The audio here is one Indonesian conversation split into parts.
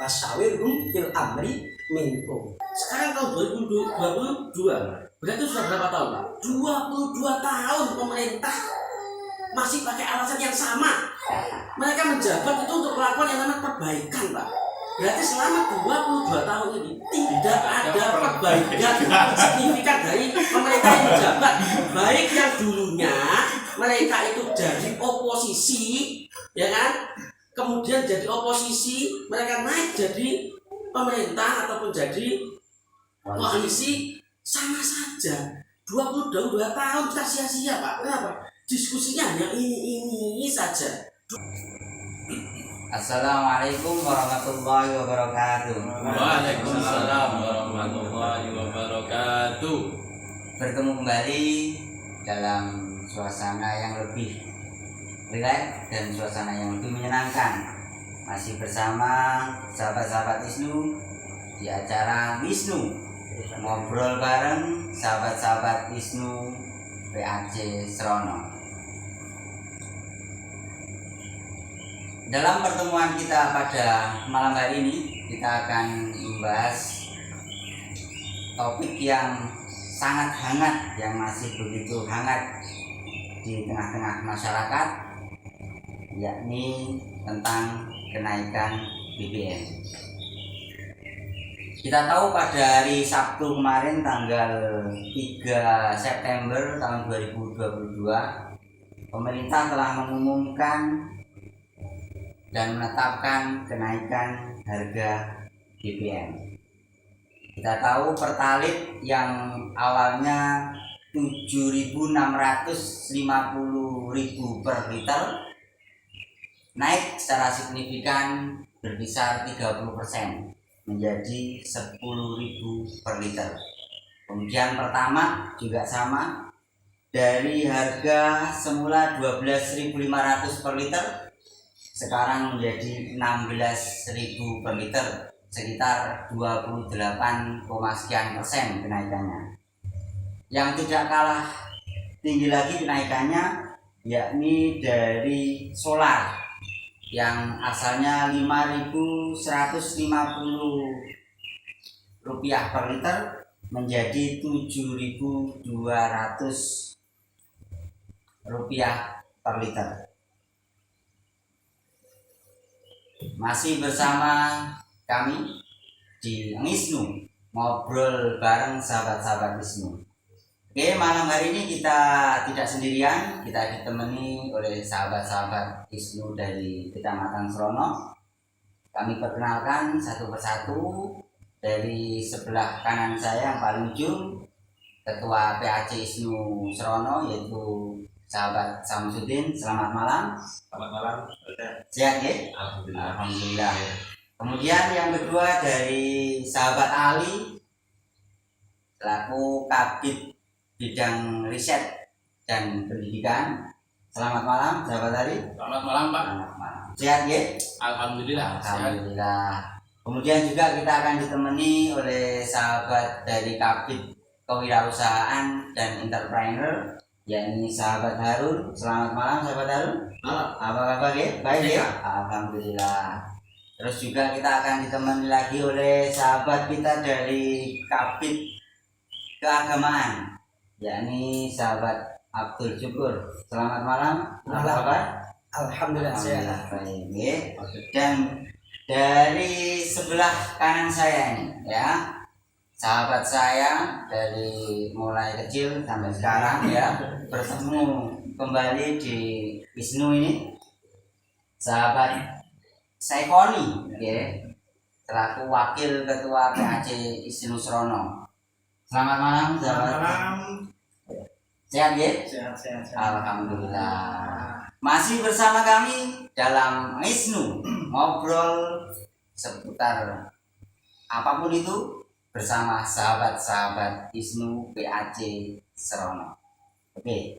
Wasawirhum fil amri minkum. Sekarang tahun 2022, berarti sudah berapa tahun Pak? 22 tahun pemerintah masih pakai alasan yang sama. Mereka menjabat itu untuk melakukan yang namanya perbaikan Pak. Berarti selama 22 tahun ini tidak ada perbaikan signifikan dari pemerintah yang menjabat. Baik yang dulunya mereka itu jadi oposisi, ya kan? Kemudian jadi oposisi, mereka naik jadi pemerintah ataupun jadi koalisi, sama saja. 22 tahun kita sia-sia Pak. Kenapa? Diskusinya hanya ini saja. Assalamualaikum warahmatullahi wabarakatuh. Waalaikumsalam warahmatullahi wabarakatuh. Bertemu kembali dalam suasana yang lebih rileks dan suasana yang lebih menyenangkan. Masih bersama sahabat-sahabat Wisnu di acara Wisnu ngobrol bareng sahabat-sahabat Wisnu PAC Serono. Dalam pertemuan kita pada malam hari ini, kita akan membahas topik yang sangat hangat, yang masih begitu hangat di tengah-tengah masyarakat, yakni tentang kenaikan BBM. Kita tahu pada hari Sabtu kemarin tanggal 3 September tahun 2022, pemerintah telah mengumumkan dan menetapkan kenaikan harga BBM. Kita tahu Pertalite yang awalnya 7.650.000 per liter naik secara signifikan berkisar 30% menjadi 10.000 per liter. Kemudian Pertamax juga sama, dari harga semula 12.500 per liter sekarang menjadi 16.000 per liter, sekitar 28, sekian persen kenaikannya. Yang tidak kalah tinggi lagi kenaikannya yakni dari solar yang asalnya 5.150 rupiah per liter menjadi 7.200 rupiah per liter. Masih bersama kami di Wisnu ngobrol bareng sahabat-sahabat Wisnu. Oke, malam hari ini kita tidak sendirian, kita ditemani oleh sahabat-sahabat Wisnu dari Kecamatan Serono. Kami perkenalkan satu persatu. Dari sebelah kanan saya yang paling ujung, Ketua PAC Wisnu Serono, yaitu sahabat Samsudin. Selamat malam. Selamat malam. Sehat ya? Alhamdulillah. Alhamdulillah. Kemudian yang kedua dari sahabat Ali, selaku Kabid Bidang Riset dan Pendidikan. Selamat malam sahabat Ali. Selamat malam Pak. Selamat malam. Sehat ya? Alhamdulillah. Alhamdulillah. Kemudian juga kita akan ditemani oleh sahabat dari Kabid Kewirausahaan dan Entrepreneur, yakni sahabat Harun. Selamat malam sahabat Harun. Malam. Apa kabar ya? Baik ya? Alhamdulillah. Terus juga kita akan ditemani lagi oleh sahabat kita dari Kabid Keagamaan, yakni sahabat Abdul Syukur. Selamat malam. Apa kabar? Alhamdulillah sehat. Baik ya. Dan dari sebelah kanan saya ini ya, sahabat saya dari mulai kecil sampai sekarang ya, bertemu kembali di Wisnu ini, sahabat Saikoni ya, selaku wakil ketua PAC Wisnu Serono. Selamat malam sahabat. Malam. Sehat ya? Sehat. Alhamdulillah. Masih bersama kami dalam Wisnu ngobrol seputar apapun itu bersama sahabat-sahabat Wisnu PAC Serono. Oke,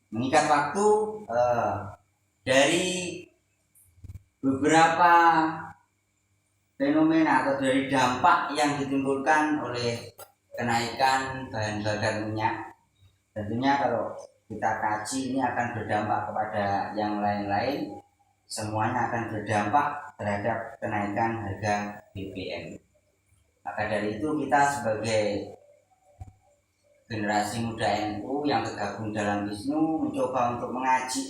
mengikat waktu dari beberapa fenomena atau dari dampak yang ditimbulkan oleh kenaikan bahan bakar minyak. Tentunya kalau kita kaji ini akan berdampak kepada yang lain-lain, semuanya akan berdampak terhadap kenaikan harga BBM. Maka dari itu kita sebagai generasi muda NU yang tergabung dalam ISNU mencoba untuk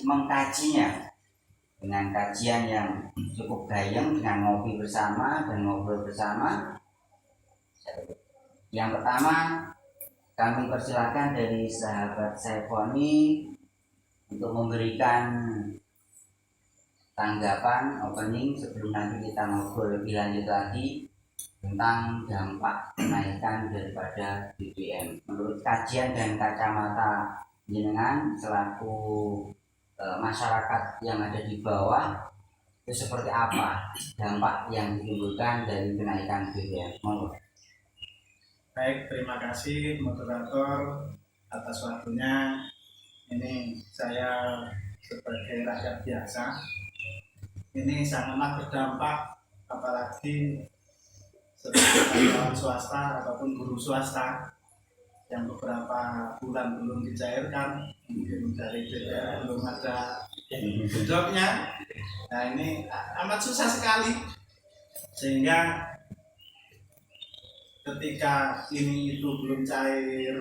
mengkajinya dengan kajian yang cukup gayeng, dengan ngopi bersama dan ngobrol bersama. Yang pertama, kami persilakan dari sahabat Saifoni untuk memberikan tanggapan opening sebelum nanti kita ngobrol lebih lanjut lagi tentang dampak kenaikan daripada BBM. Menurut kajian dan kacamata jenengan selaku masyarakat yang ada di bawah, itu seperti apa dampak yang ditimbulkan dari kenaikan BBM? Monggo. Baik, terima kasih moderator atas waktunya. Ini saya sebagai rakyat biasa, ini sangatlah berdampak, apalagi sebagai karyawan swasta ataupun guru swasta yang beberapa bulan belum dicairkan, mungkin dari BBM belum ada jobnya. Nah, ini amat susah sekali, sehingga ketika ini itu belum cair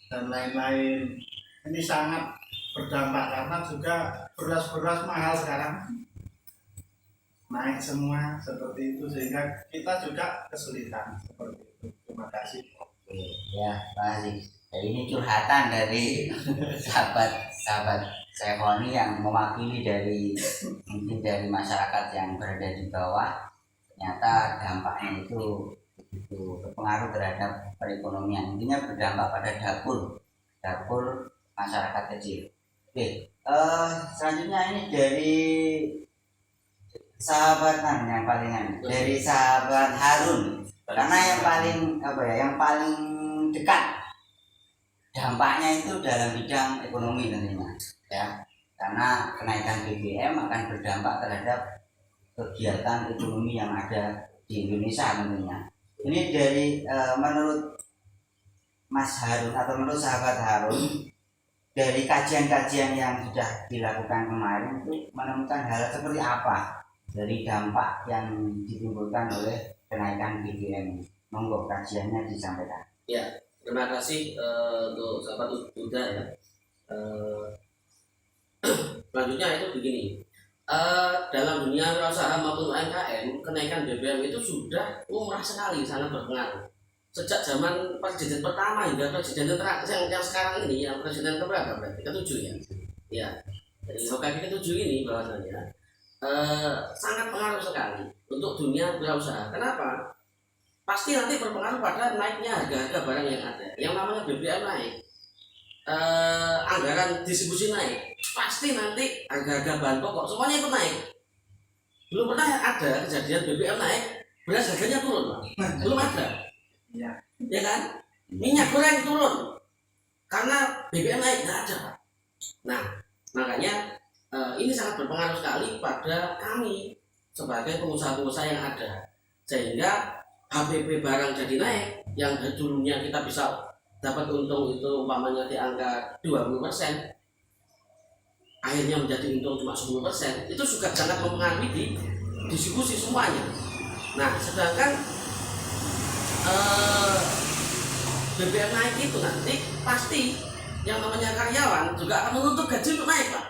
dan lain-lain, ini sangat berdampak karena juga beras-beras mahal sekarang, naik semua seperti itu, sehingga kita juga kesulitan seperti itu. Terima kasih. Oke, ya, Pak Aziz. Jadi ini curhatan dari sahabat Saifoni yang mewakili dari mungkin dari masyarakat yang berada di bawah. Ternyata dampaknya itu berpengaruh terhadap perekonomian. Intinya berdampak pada dapur masyarakat kecil. Oke, selanjutnya ini dari sahabat yang palingan, dari sahabat Harun, karena yang paling dekat dampaknya itu dalam bidang ekonomi tentunya, ya, karena kenaikan BBM akan berdampak terhadap kegiatan ekonomi yang ada di Indonesia tentunya. Ini dari menurut Mas Harun atau menurut sahabat Harun, dari kajian-kajian yang sudah dilakukan kemarin itu menemukan hal seperti apa dari dampak yang ditimbulkan oleh kenaikan BBM. Monggo kajiannya disampaikan. Ya, terima kasih untuk sahabat Buddha ya. Selanjutnya itu begini. Dalam dunia wirausaha maupun UMKM, kenaikan BBM itu sudah lumrah sekali, sangat berpengaruh. Sejak zaman presiden pertama hingga presiden terakhir yang sekarang ini, yang presiden keberapa berarti? Ketujuh ya. Ya, dari Hokkaido ketujuh ini bahwasanya sangat pengaruh sekali untuk dunia wirausaha. Kenapa? Pasti nanti berpengaruh pada naiknya harga-harga barang yang ada. Yang namanya BBM naik, anggaran distribusi naik, pasti nanti harga-harga bahan pokok semuanya ikut naik. Belum pernah ada kejadian BBM naik, beras harganya turun, Pak. Belum ada. Ya kan? Minyak goreng turun karena BBM naik, nggak ada, Pak. Nah, makanya ini sangat berpengaruh sekali pada kami sebagai pengusaha-pengusaha yang ada, sehingga HPP barang jadi naik, yang dulunya kita bisa dapat untung itu umpamanya di angka 20%, akhirnya menjadi untung cuma 10%, itu juga sangat mempengaruhi di distribusi semuanya. Nah, sedangkan BBM naik itu nanti pasti yang namanya karyawan juga akan menuntut gaji untuk naik, Pak.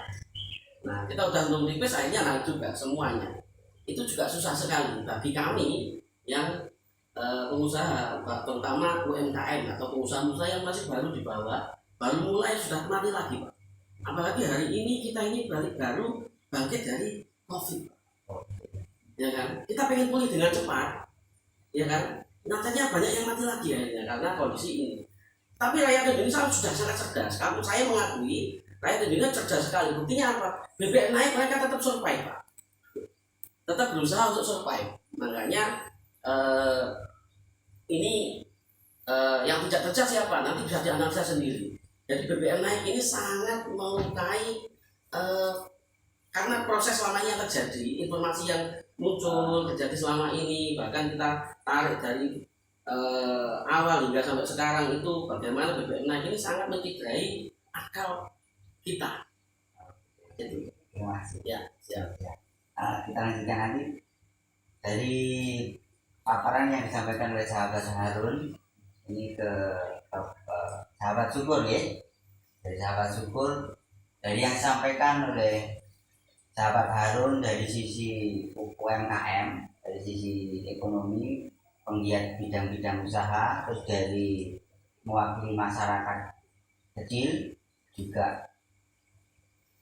Nah, kita udah untung tipis, akhirnya naik juga semuanya. Itu juga susah sekali bagi kami yang pengusaha, terutama UMKM atau pengusaha-pengusaha yang masih baru di bawah, baru mulai sudah mati lagi, Pak. Apalagi hari ini kita ini baru bangkit dari COVID, ya kan? Kita pengen pulih dengan cepat, ya kan? Nyatanya banyak yang mati lagi akhirnya karena kondisi ini. Tapi rakyat Indonesia sudah sangat cerdas. Saya mengakui rakyat Indonesia cerdas sekali. Buktinya apa? BBM naik, mereka tetap survive, Pak. Tetap berusaha untuk survive. Makanya ini yang tidak cerdas siapa? Nanti bisa dianalisa sendiri. Jadi BBM naik ini sangat melukai karena proses lamanya terjadi, informasi yang muncul terjadi selama ini, bahkan kita tarik dari awal hingga sampai sekarang itu bagaimana BBM naik ini sangat mencederai akal kita. Jadi, Terima kasih. ya, siap. Kita lanjutkan nanti dari paparan yang disampaikan oleh sahabat Harun ini ke sahabat syukur ya, dari sahabat syukur, dari yang disampaikan oleh sahabat Harun dari sisi UMKM, dari sisi ekonomi, penggiat bidang-bidang usaha, terus dari mewakili masyarakat kecil juga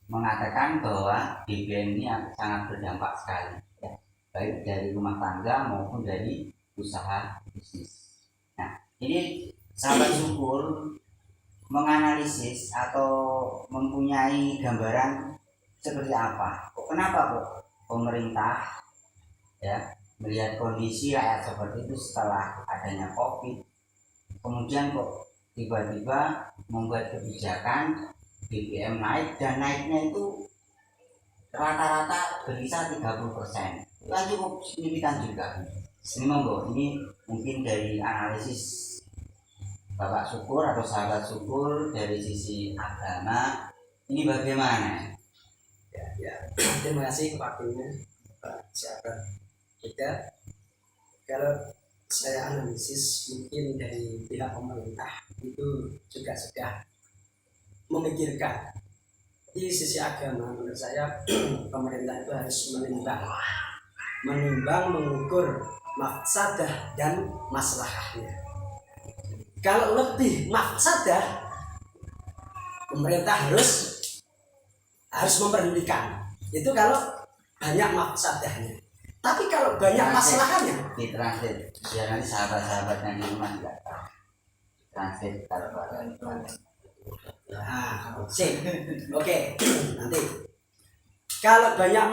mengatakan bahwa BBM ini sangat berdampak sekali ya, baik dari rumah tangga maupun dari usaha bisnis. Nah, ini sahabat syukur menganalisis atau mempunyai gambaran seperti apa? Kenapa kok pemerintah ya melihat kondisi rakyat seperti itu setelah adanya COVID, kemudian kok tiba-tiba membuat kebijakan BBM naik, dan naiknya itu rata-rata berkisar 30%. Itu kan cukup signifikan juga. Ini monggo, ini mungkin dari analisis Bapak Syukur atau sahabat Syukur dari sisi agama ini bagaimana? Ya, terima kasih waktunya Pak sahabat kita. Kalau saya analisis mungkin dari pihak pemerintah itu juga sudah memikirkan di sisi agama. Menurut saya pemerintah itu harus menimbang mengukur mafsadah dan maslahahnya. Kalau lebih mafsadah, pemerintah harus memperhentikan. Itu kalau banyak mafsadahnya. Tapi kalau banyak masalahnya, ditranslate biar nanti sahabat-sahabatnya di rumah juga tahu. Translate kalau nah, sip. Oke, nanti. Kalau banyak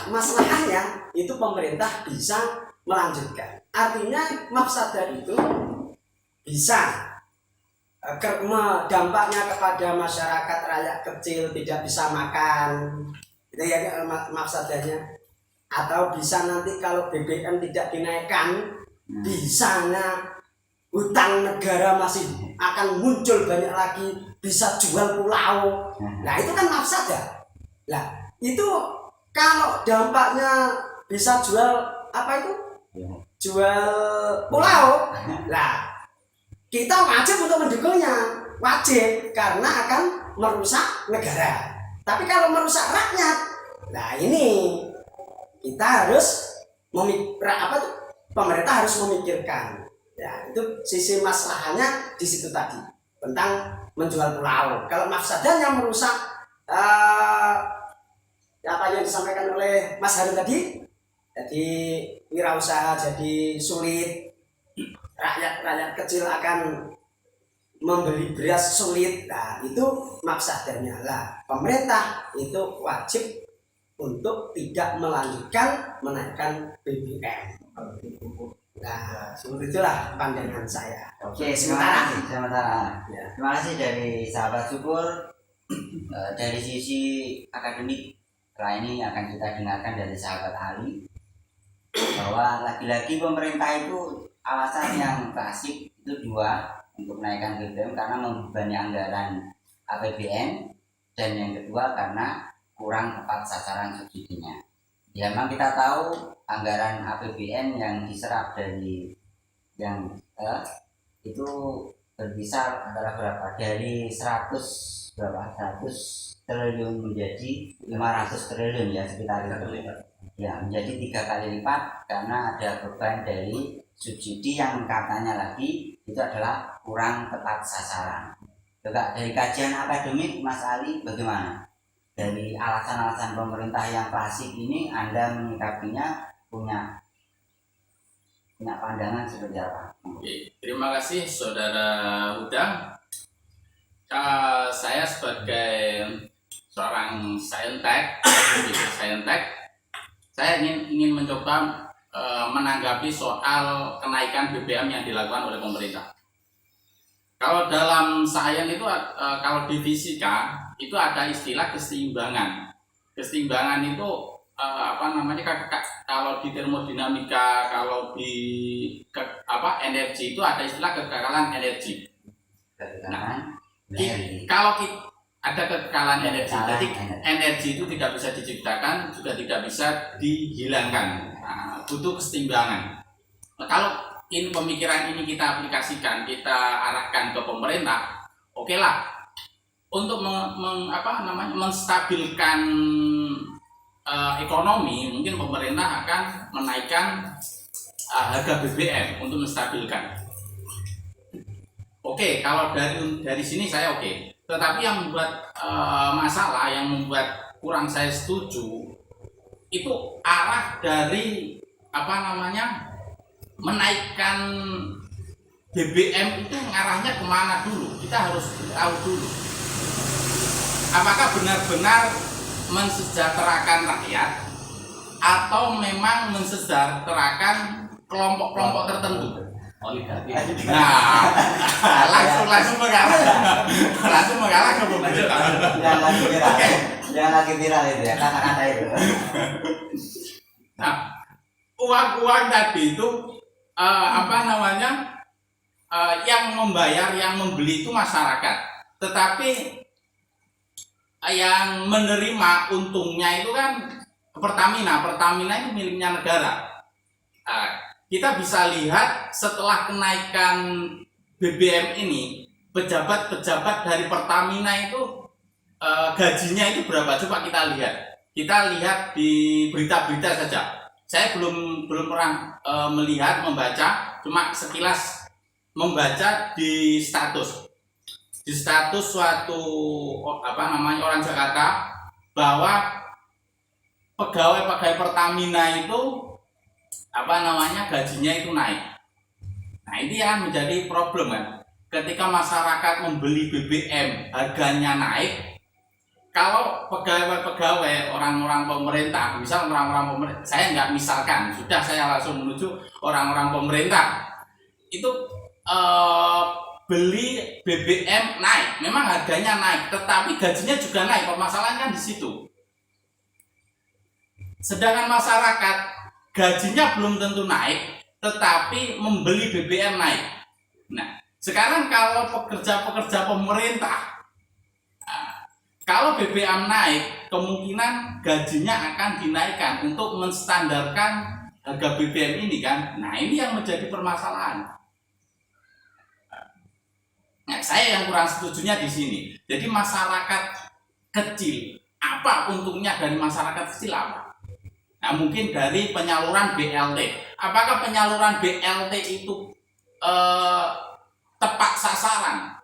masalahnya, itu pemerintah bisa melanjutkan. Artinya mafsadah itu bisa dampaknya kepada masyarakat rakyat kecil tidak bisa makan, itu ya mafsadahnya. Atau bisa nanti kalau BBM tidak dinaikkan, bisanya hutang negara masih akan muncul banyak lagi, bisa jual pulau. Nah itu kan mafsadah. Nah itu kalau dampaknya bisa jual apa itu? Jual pulau. Nah kita wajib untuk mendukungnya, wajib, karena akan merusak negara. Tapi kalau merusak rakyat, nah ini kita harus pemerintah harus memikirkan. Ya, itu sisi masalahnya di situ tadi tentang menjual pulau. Kalau mafsadahnya merusak apa yang disampaikan oleh Mas Harun tadi, jadi wirausaha jadi sulit. Rakyat kecil akan membeli beras sulit. Nah itu mafsadahnya lah. Pemerintah itu wajib untuk tidak menaikkan BBM. Nah seperti itulah pandangan saya. Oke, sementara. Ya. Terima kasih dari sahabat Syukur. Dari sisi akademik, setelah ini akan kita dengarkan dari sahabat Ali bahwa lagi-lagi pemerintah itu alasan yang klasik itu dua untuk menaikkan BBM, karena membebani anggaran APBN, dan yang kedua karena kurang tepat sasaran subsidinya. Ya memang kita tahu anggaran APBN yang diserap dari yang itu berkisar antara berapa, dari 100 triliun menjadi 500 triliun ya, sekitar itu ya, menjadi 3 kali lipat karena ada beban dari subsidi yang katanya lagi itu adalah kurang tepat sasaran. Juga dari kajian akademik Mas Ali bagaimana? Dari alasan-alasan pemerintah yang klasik ini Anda menyikapinya, punya pandangan seperti apa? Oke, terima kasih Saudara Huda. Saya sebagai seorang saintek, saya ingin mencoba menanggapi soal kenaikan BBM yang dilakukan oleh pemerintah. Kalau dalam sains itu kalau di fisika itu ada istilah keseimbangan. Keseimbangan itu kalau di termodinamika, kalau di energi itu ada istilah kekekalan energi. Nah, kalau ada kekekalan energi. Kekekalan Jadi energi. energi itu tidak bisa diciptakan, juga tidak bisa dihilangkan. Nah, butuh kesetimbangan. Nah, kalau ini pemikiran ini kita aplikasikan, kita arahkan ke pemerintah, oke lah. Untuk menstabilkan ekonomi, mungkin pemerintah akan menaikkan harga BBM untuk menstabilkan. Oke, kalau dari sini saya oke. Tetapi yang membuat masalah, yang membuat kurang saya setuju, itu arah dari menaikkan BBM itu ngarahnya kemana dulu? Kita harus tahu dulu. Apakah benar-benar mensejahterakan rakyat atau memang mensejahterakan kelompok-kelompok tertentu? Oligarki. Nah, langsung mengalah ke pemerintah. Jangan lagi viral itu ya, kata-kata itu. Nah, uang tadi itu yang membayar, yang membeli itu masyarakat, tetapi yang menerima untungnya itu kan Pertamina itu miliknya negara. Kita bisa lihat setelah kenaikan BBM ini, pejabat-pejabat dari Pertamina itu gajinya itu berapa? Coba kita lihat di berita-berita saja. Saya belum pernah membaca, cuma sekilas membaca di status suatu orang Jakarta, bahwa pegawai Pertamina itu gajinya itu naik. Nah, ini yang menjadi problem kan. Ketika masyarakat membeli BBM harganya naik, kalau pegawai orang-orang pemerintah, misal orang-orang pemerintah, saya nggak misalkan, sudah saya langsung menuju orang-orang pemerintah, itu beli BBM naik, memang harganya naik, tetapi gajinya juga naik. Permasalahannya kan di situ. Sedangkan masyarakat gajinya belum tentu naik, tetapi membeli BBM naik. Nah, sekarang kalau pekerja pemerintah, kalau BBM naik, kemungkinan gajinya akan dinaikkan untuk menstandarkan harga BBM ini kan. Nah, ini yang menjadi permasalahan. Nah, saya yang kurang setujunya di sini. Jadi masyarakat kecil, apa untungnya dari masyarakat kecil apa? Nah, mungkin dari penyaluran BLT. Apakah penyaluran BLT itu tepat sasaran?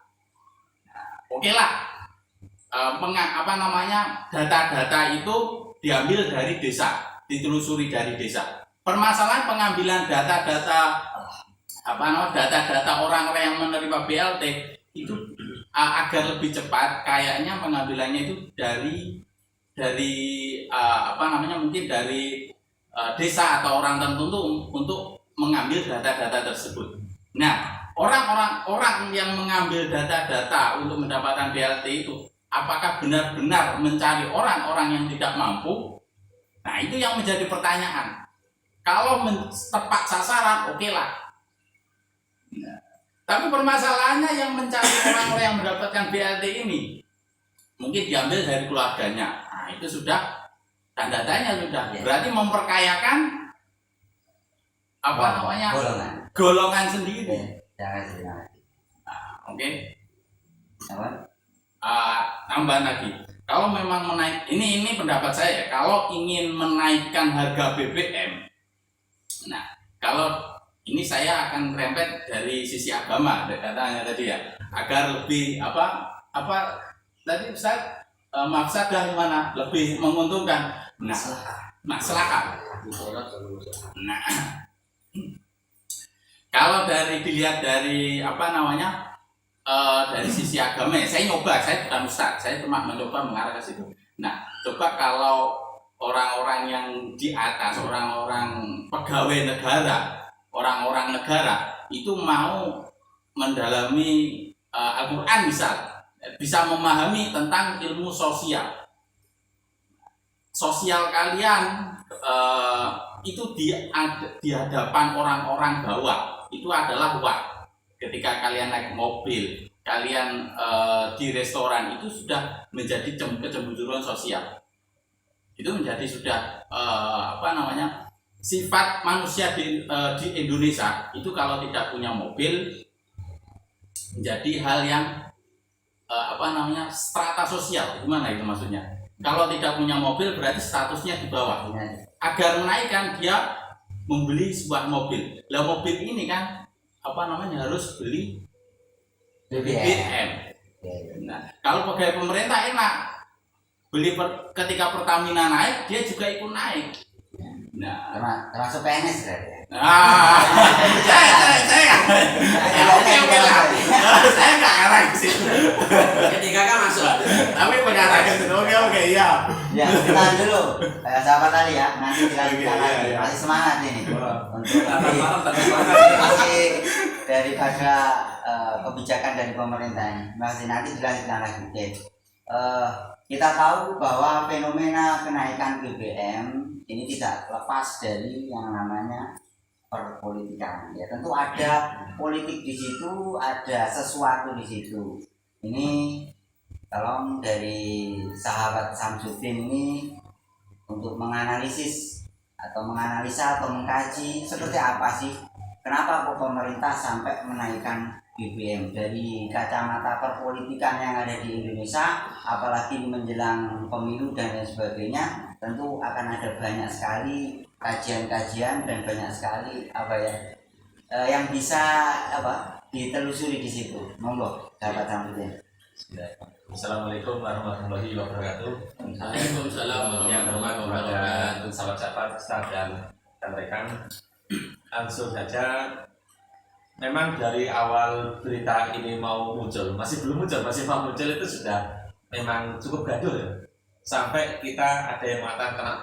Nah, oke lah. Data-data itu diambil dari desa, ditelusuri dari desa. Permasalahan pengambilan data-data orang-orang yang menerima BLT itu agar lebih cepat, kayaknya pengambilannya itu dari mungkin dari desa atau orang tertentu untuk mengambil data-data tersebut. Nah, orang yang mengambil data-data untuk mendapatkan BLT itu, apakah benar-benar mencari orang-orang yang tidak mampu? Nah, itu yang menjadi pertanyaan. Kalau tepat sasaran, oke lah. Nah, tapi permasalahannya yang mencari orang-orang yang mendapatkan BLT ini mungkin diambil dari keluarganya. Nah, itu sudah tanda tanya sudah. Berarti memperkayakan golongan sendiri. Jangan. Oke. Tambah lagi. Kalau memang ini pendapat saya, kalau ingin menaikkan harga BBM, nah kalau ini saya akan rempet dari sisi agama, katanya tadi ya, agar lebih tadi Ustaz, mafsadah gimana? Lebih menguntungkan. Nah, maslahat. Nah, kalau dilihat dari dari sisi agama, saya bukan Ustaz, saya cuma mencoba mengarah ke situ. Nah, coba kalau orang-orang yang di atas, orang-orang pegawai negara, orang-orang negara itu mau mendalami Al-Quran bisa memahami tentang ilmu sosial kalian, itu di hadapan orang-orang bawah itu adalah wah. Ketika kalian naik mobil, kalian di restoran itu sudah menjadi kecemburuan sosial. Itu menjadi sudah sifat manusia di Indonesia itu kalau tidak punya mobil menjadi hal yang strata sosial. Gimana itu maksudnya? Kalau tidak punya mobil berarti statusnya di bawah. Agar menaikkan dia membeli sebuah mobil. Lah mobil ini kan harus beli BBM. Nah, kalau pegawai pemerintah enak, ketika Pertamina naik, dia juga ikut naik. Nah, termasuk PNS berarti. Saya nggak ngarah ke situ. Ketika kan masuk. Tapi mengarah ke situ. Oke, iya. Ya, kita dulu. Sahabat tadi ya, nanti kita lagi. Masih semangat ini untuk masih daripada kebijakan dari pemerintah ini. Masih nanti dilanjutkan lagi. Oke. Kita tahu bahwa fenomena kenaikan BBM ini tidak lepas dari yang namanya perpolitikan. Ya, tentu ada politik di situ, ada sesuatu di situ. Ini tolong dari sahabat Samsudin ini untuk menganalisis atau menganalisa atau mengkaji seperti apa sih kenapa kok pemerintah sampai menaikkan BBM dari kacamata perpolitikan yang ada di Indonesia, apalagi menjelang pemilu dan lain sebagainya. Tentu akan ada banyak sekali kajian-kajian dan banyak sekali yang bisa ditelusuri di situ. Monggo, sahabat Samsudin. Assalamualaikum warahmatullahi wabarakatuh. Waalaikumsalam warahmatullahi wabarakatuh. Sahabat-sahabat Ustaz dan rekan, langsung saja. Memang dari awal berita ini mau muncul, masih belum muncul, masih mau muncul itu sudah memang cukup gaduh ya. Sampai kita ada yang mengatakan kena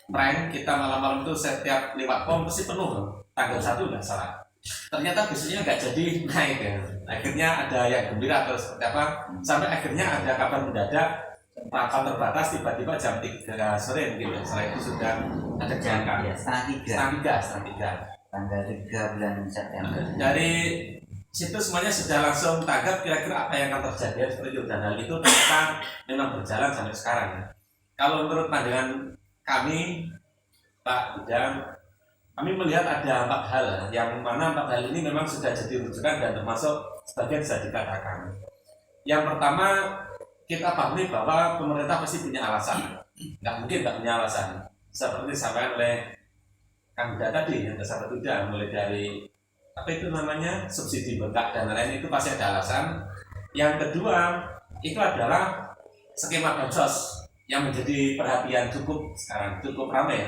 prank, kita malam-malam itu setiap lewat pom pasti penuh. Tanggal 1 nggak salah. Ternyata bisnisnya nggak jadi naik ya. Akhirnya ada yang gembira atau seperti apa, sampai akhirnya ada kabar mendadak rapat terbatas tiba-tiba jam 3 sore mungkin ya. Setelah itu sudah ada jangka. Setengah tiga. Tanggal 3 bulan September. Dari situ semuanya sudah langsung tanggap kira-kira apa yang akan terjadi seperti itu, dan hal itu ternyata memang berjalan sampai sekarang ya. Kalau menurut pandangan kami, Pak Bidang, kami melihat ada 4 hal yang mana 4 hal ini memang sudah jadi rujukan dan termasuk sebagian bisa dikatakan. Yang pertama, kita pahami bahwa pemerintah pasti punya alasan, nggak mungkin nggak punya alasan. Seperti disampaikan oleh Kang Bida tadi, yang dasar tidak mulai dari subsidi bengkak dan lain-lain itu pasti ada alasan. Yang kedua itu adalah skema bansos yang menjadi perhatian sekarang cukup ramai ya.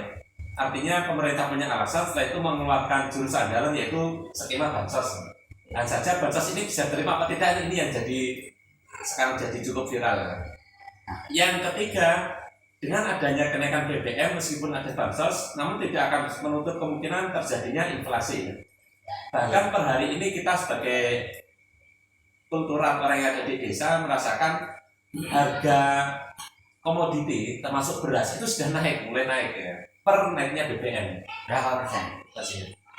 Artinya pemerintah punya alasan setelah itu mengeluarkan jurus andalan yaitu skema bansos. Dan saja bansos ini bisa terima apa tidak, ini yang sekarang jadi cukup viral. Yang ketiga, dengan adanya kenaikan BBM meskipun ada bansos, namun tidak akan menutup kemungkinan terjadinya inflasi. Bahkan per hari ini kita sebagai kultural orang yang ada di desa merasakan harga komoditi termasuk beras itu sudah mulai naik ya. Per naiknya BBM. Berapa persen?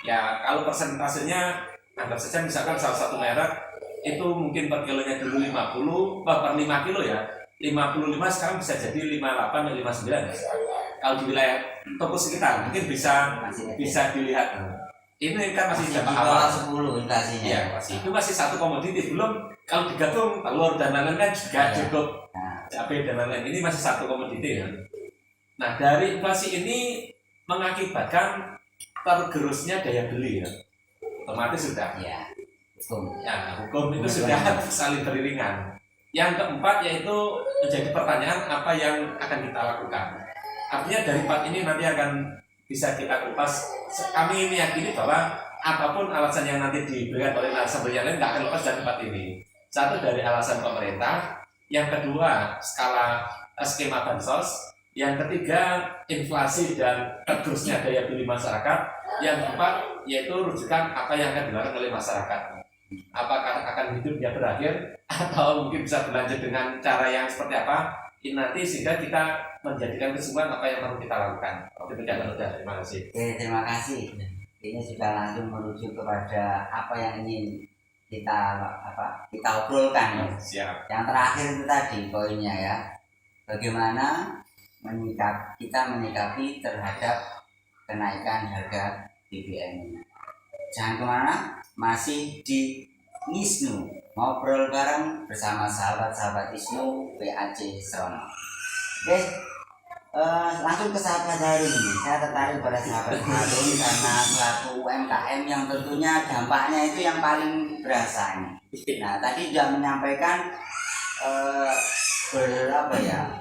Ya kalau persentasenya anggap saja misalkan salah satu merek itu mungkin per kilonya dulu 50, per 5 kilo ya 55, sekarang bisa jadi 58 atau 59. Kalau di wilayah toko sekitar mungkin bisa dilihat. Ini kan masih jam awal 10 inflasinya. Ya, itu masih satu komoditi, belum kalau digabung telur dan lain-lain kan juga cukup. Cabai dan lain-lain ini masih satu komoditi ya. Nah, dari inflasi ini mengakibatkan tergerusnya daya beli ya. Otomatis sudah. Ya. Hukum itu sudah saling beriringan. Yang keempat yaitu menjadi pertanyaan apa yang akan kita lakukan. Artinya dari 4 ini nanti akan bisa kita kupas. Kami meyakini bahwa apapun alasan yang nanti diberikan oleh narasumber yang lain tidak akan lepas dari 4 ini. Satu dari alasan pemerintah, yang kedua skema bansos, yang ketiga inflasi dan tergerusnya daya beli masyarakat, yang keempat yaitu rujukan apa yang akan dilakukan oleh masyarakat. Apakah akan hidupnya berakhir atau mungkin bisa berlanjut dengan cara yang seperti apa ini nanti, sehingga kita menjadikan kesimpulan apa yang perlu kita lakukan. Oke, terima kasih. Oke, terima kasih. Ini sudah langsung merujuk kepada apa yang ingin kita obrolkan ya. Siap. Yang terakhir itu tadi poinnya ya, bagaimana kita menyikapi terhadap kenaikan harga BBM ini. Jangan kemana, masih di Isnu, ngobrol bareng bersama sahabat-sahabat Isnu PAC Serono. Oke, langsung ke sahabat Harun ini. Saya tertarik pada sahabat Harun karena selaku UMKM yang tentunya dampaknya itu yang paling berasa nih. Nah, tadi sudah menyampaikan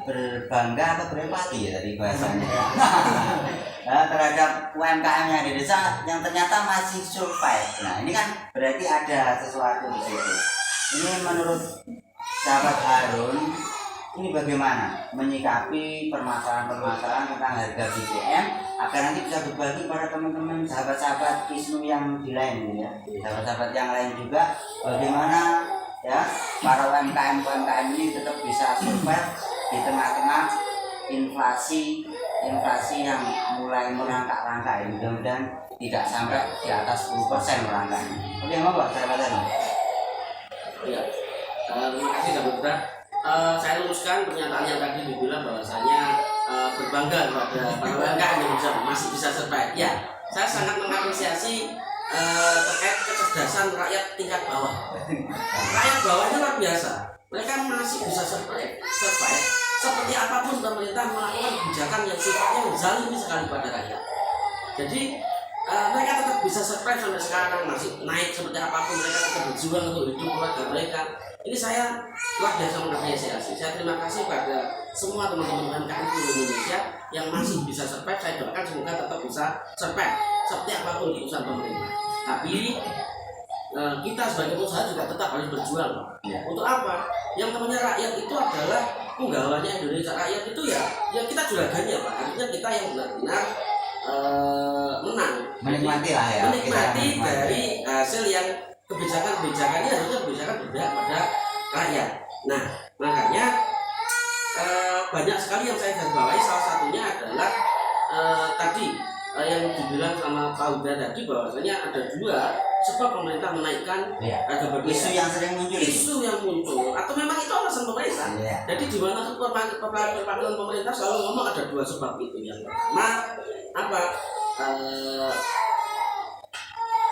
berbangga atau berempati ya tadi bahasanya terhadap UMKM yang di desa yang ternyata masih survive. Nah, ini kan berarti ada sesuatu di situ. Ini menurut sahabat Harun, ini bagaimana menyikapi permasalahan-permasalahan tentang harga BBM agar nanti bisa berbagi pada teman-teman sahabat-sahabat Isnu yang di lain ya, sahabat-sahabat yang lain juga, bagaimana ya para UMKM ini tetap bisa survive di tengah-tengah inflasi yang mulai merangkak-rangkak. Mudah-mudahan tidak sampai di atas 10% merangkaknya. Oke, mau Pak, saya katakan. Ya, terima kasih sahabat. Saya luruskan pernyataan yang tadi dibilang bahwasanya berbangga kepada para UMKM yang masih bisa survive. Ya, saya sangat mengapresiasi terkait kecerdasan rakyat tingkat bawah. Rakyat bawahnya luar biasa. Mereka masih bisa survive. Seperti apapun pemerintah melakukan kebijakan yang sifatnya zalimi sekali pada rakyat. Jadi mereka tetap bisa survive sampai sekarang, masih naik seperti apapun, mereka tetap berjuang untuk hidup keluarga mereka. Ini saya luar biasa mengapresiasi. Saya terima kasih pada semua teman-teman UMKM di Indonesia yang masih bisa survive. Saya doakan semoga tetap bisa survive seperti apapun keputusan pemerintah. Tapi kita sebagai pengusaha juga tetap harus berjuang. Untuk apa? Yang namanya rakyat itu adalah penggawanya Indonesia. Rakyat itu ya kita juragannya Pak. Artinya kita yang benar-benar menang, Menikmati lah ya. menikmati dari hasil yang kebijakan-kebijakannya harusnya kebijakan berpihak pada rakyat. Nah, makanya banyak sekali yang saya garis bawahi. Salah satunya adalah tadi yang dibilang sama Pak Huda tadi bahwasanya ada dua sebab pemerintah menaikkan harga BBM. Isu yang sering muncul. Isu yang muncul atau memang itu alasan pemerintah. Jadi di mana perwakilan pemerintah selalu ngomong ada dua sebab itu. Yang pertama apa?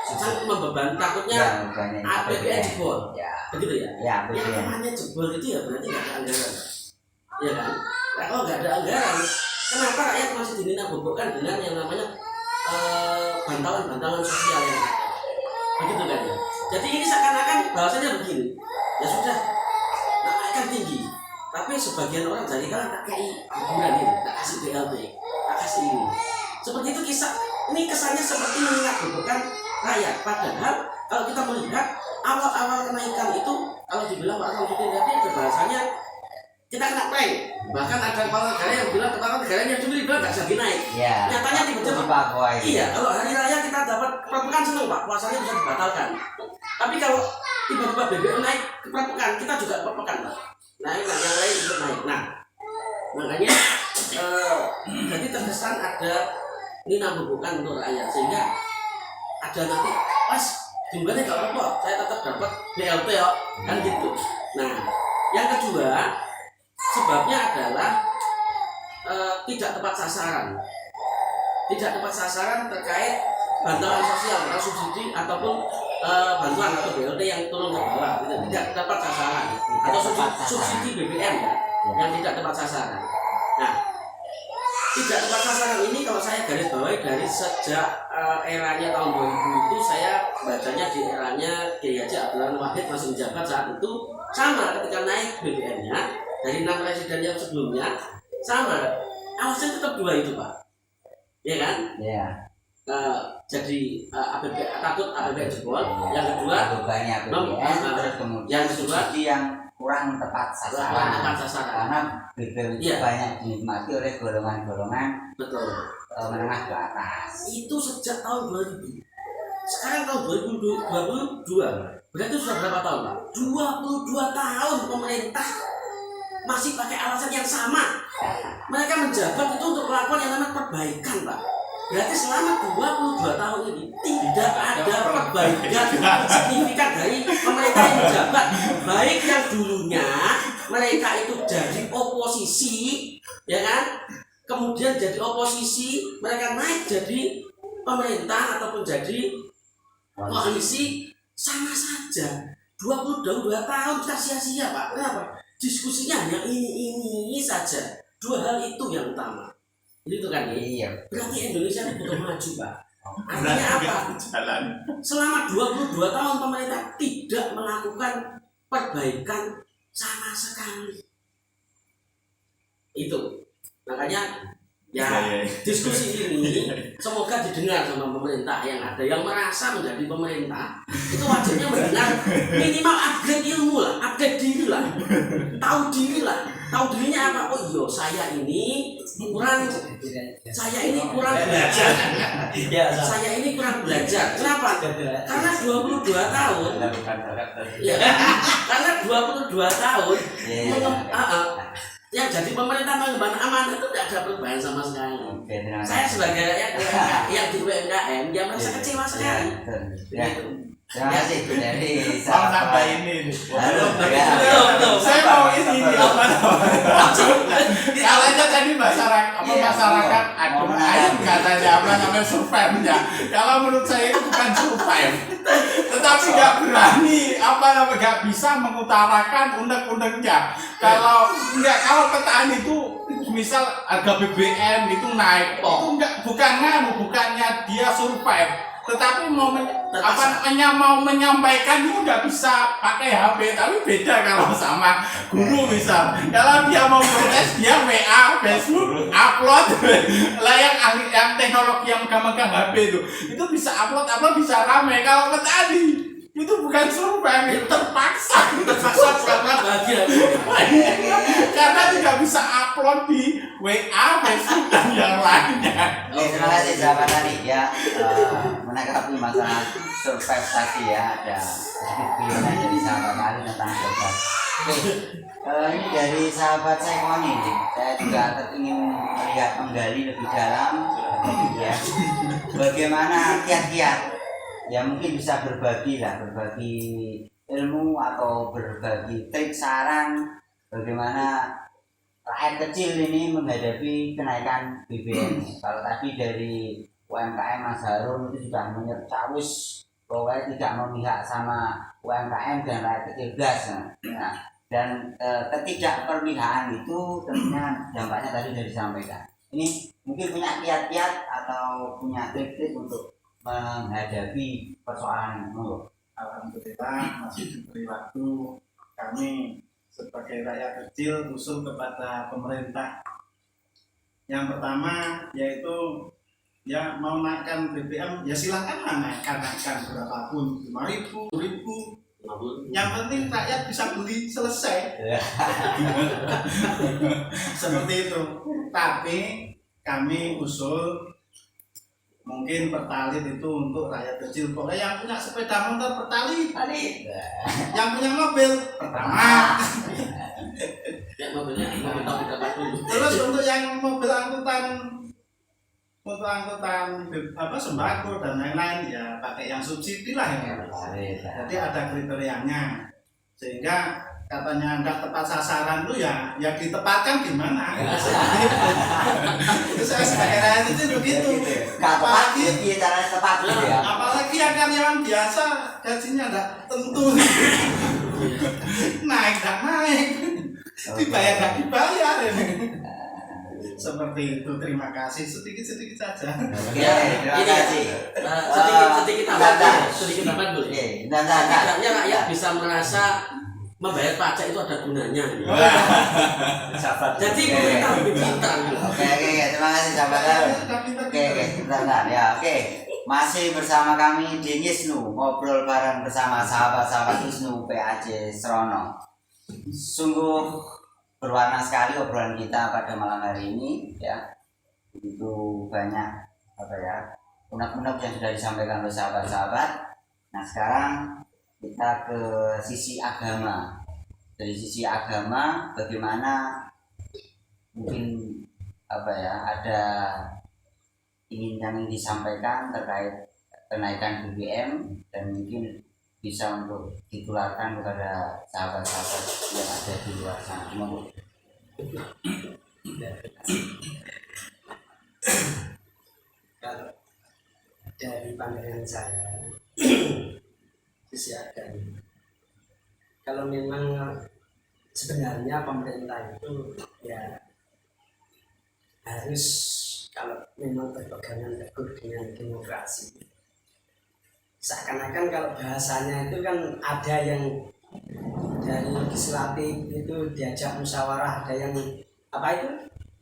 Sangat membebani, takutnya APBN jebol, begitu ya? Yang namanya jebol itu ya berarti nggak ada anggaran, ya kan? Nah, kalau nggak ada anggaran, kenapa rakyat masih dinina-bobokkan dengan yang namanya bantalan-bantalan sosial yang ada? Begitu kan ya? Jadi ini seakan-akan bahasanya begini, ya sudah naikkan tinggi, tapi sebagian orang jadi kan tak kayak hiburan ini, tak kasih BLT, tak kasih ini. Seperti itu ini kesannya seperti mengingat-bobokkan rakyat. Padahal kalau kita melihat awal-awal kenaikan itu, kalau dibilang Pak Samsudin tadi ada bahasanya kita kena prank. Bahkan ada kepala negara yang bilang kepala negaranya dulu bilang nggak jadi naik. Nyatanya tiba-tiba iya, kalau hari raya kita dapat keperluan seneng Pak, puasanya bisa dibatalkan. Tapi kalau tiba-tiba BBM naik keperluan, kita juga keperluan Pak. Naik, yang lain ikut naik. Nah, makanya jadi terkesan ada nina-bobokan untuk rakyat, sehingga ada nanti pas jumlahnya nggak apa-apa, saya tetap dapat BLT ya, kan gitu. Nah, yang kedua sebabnya adalah tidak tepat sasaran terkait bantuan sosial atau subsidi ataupun bantuan atau BLT yang turun ke bawah, tidak tepat sasaran, atau subsidi BBM ya, yang tidak tepat sasaran. Nah, tidak tepat sasaran ini kalau saya garis bawahi dari sejak eranya tahun 2000 itu, saya bacanya di eranya Kiai Haji Abdurrahman Wahid masih menjabat saat itu, sama ketika naik BBM-nya dari 6 presiden yang sebelumnya sama, alasan tetap dua itu Pak, ya kan? Jadi takut APBN jebol, yang kedua terus kemudian subsidi yang kurang tepat sasaran, karena BBM itu banyak dinikmati oleh golongan-golongan menengah ke atas. Itu sejak tahun 2000. Sekarang tahun 2022, berarti sudah berapa tahun Pak? 22 tahun pemerintah masih pakai alasan yang sama. Mereka menjabat itu untuk melakukan yang namanya perbaikan Pak. Berarti selama 22 tahun ini tidak ada perbaikan signifikan dari pemerintah yang menjabat, baik yang dulunya mereka itu jadi oposisi, ya kan? Kemudian jadi oposisi, mereka naik jadi pemerintah ataupun jadi koalisi, sama saja. 22 tahun kita sia-sia, Pak. Kenapa? Diskusinya hanya ini saja. 2 hal itu yang utama. Itu kan ya? Iya. Berarti Indonesia ini butuh maju, Pak. Artinya apa? Selama 22 tahun pemerintah tidak melakukan perbaikan sama sekali. Itu. Makanya ya diskusi ini semoga didengar sama pemerintah yang ada yang merasa menjadi pemerintah, itu wajibnya mendengar, minimal upgrade ilmu lah, upgrade diri lah, tahu dirinya apa. Oh iya, saya ini kurang belajar, saya ini kurang belajar. Kenapa? Karena 22 tahun ya, karena 22 tahun yang jadi pemerintah mengemban amanah itu tidak ada perubahan sama sekali. Saya sebagai rakyat yang di UMKM dia merasa kecewa sekali. Terima kasih dari Mau nambah sahabat. ini. Saya mau ini apa Kalau tadi masyarakat aduh katanya apa namanya survive-nya. Kalau menurut saya itu bukan survive. Tetapi nggak berani nggak bisa mengutarakan undang-undangnya. Kalau petani itu misal harga BBM itu naik, itu bukannya dia survive, tetapi mau menyampaikan itu nggak bisa pakai HP. Tapi beda kalau sama guru misal, kalau dia mau protes dia WA, Facebook, upload lah yang teknologi yang megang HP itu bisa upload bisa rame. Kalau petani itu bukan survive, itu terpaksa karena bahagia karena tidak bisa upload di WA, Facebook dan yang lainnya. Oke, terima kasih sahabat tadi ya, menanggapi masalah survive tadi ya, ada sedikit pilihan dari sahabat tadi tentang survive. Oke, ini dari sahabat saya Koni, saya juga ingin melihat menggali lebih dalam ya, bagaimana kiat-kiat ya, mungkin bisa berbagi ilmu atau berbagi trik saran bagaimana rakyat kecil ini menghadapi kenaikan BBM. Kalau tadi dari UMKM Mas Harun itu sudah menyercawis bahwa tidak memihak sama UMKM dan rakyat kecil gas. Nah, dan ketidakperpihakan itu tentunya dampaknya tadi sudah disampaikan. Ini mungkin punya kiat-kiat atau punya trik-trik untuk menghadapi persoalan ini. Alhamdulillah masih diberi waktu kami sebagai rakyat kecil usul kepada pemerintah. Yang pertama yaitu ya mau naikkan BBM ya silakan naikkan berapapun, 5.000, 10.000. Yang penting rakyat bisa beli selesai. Seperti itu. Tapi kami usul mungkin pertalit itu untuk rakyat kecil. Pokoknya yang punya sepeda motor pertalit. Yang punya mobil pertama. Terus untuk yang mobil angkutan sembako dan lain-lain ya pakai yang subsidi lah ya. Jadi ada kriterianya. Sehingga katanya enggak tepat sasaran tuh ya ditepatkan gimana? Itu saya sebagai rakyat itu begitu. Apalagi caranya tepat ya. Apalagi yang karyawan biasa gajinya enggak tentu. Naik dibayar ini. Seperti itu. Terima kasih, sedikit saja. Oke, terima kasih. Sedikit tambahan dulu. Setidaknya rakyat bisa merasa membayar pajak itu ada gunanya. Jadi pemerintah lebih pintar. Oke, terima kasih sahabat. Oke, bentar ya. Oke, masih bersama kami di Ngisnu, ngobrol bareng bersama sahabat-sahabat Ngisnu PAJ Serono. Sungguh berwarna sekali obrolan kita pada malam hari ini ya. Begitu banyak unek-unek yang sudah disampaikan oleh sahabat-sahabat. Nah, sekarang kita ke sisi agama. Dari sisi agama bagaimana mungkin ada yang ingin disampaikan terkait kenaikan BBM dan mungkin bisa untuk ditularkan kepada sahabat-sahabat yang ada di luar sana. Monggo. Kalau dari pandangan saya sisi agama, kalau memang sebenarnya pemerintah itu ya harus, kalau memang berpegangan teguh dengan demokrasi, seakan-akan kalau bahasanya itu kan ada yang dari legislatif itu diajak musyawarah, ada yang apa itu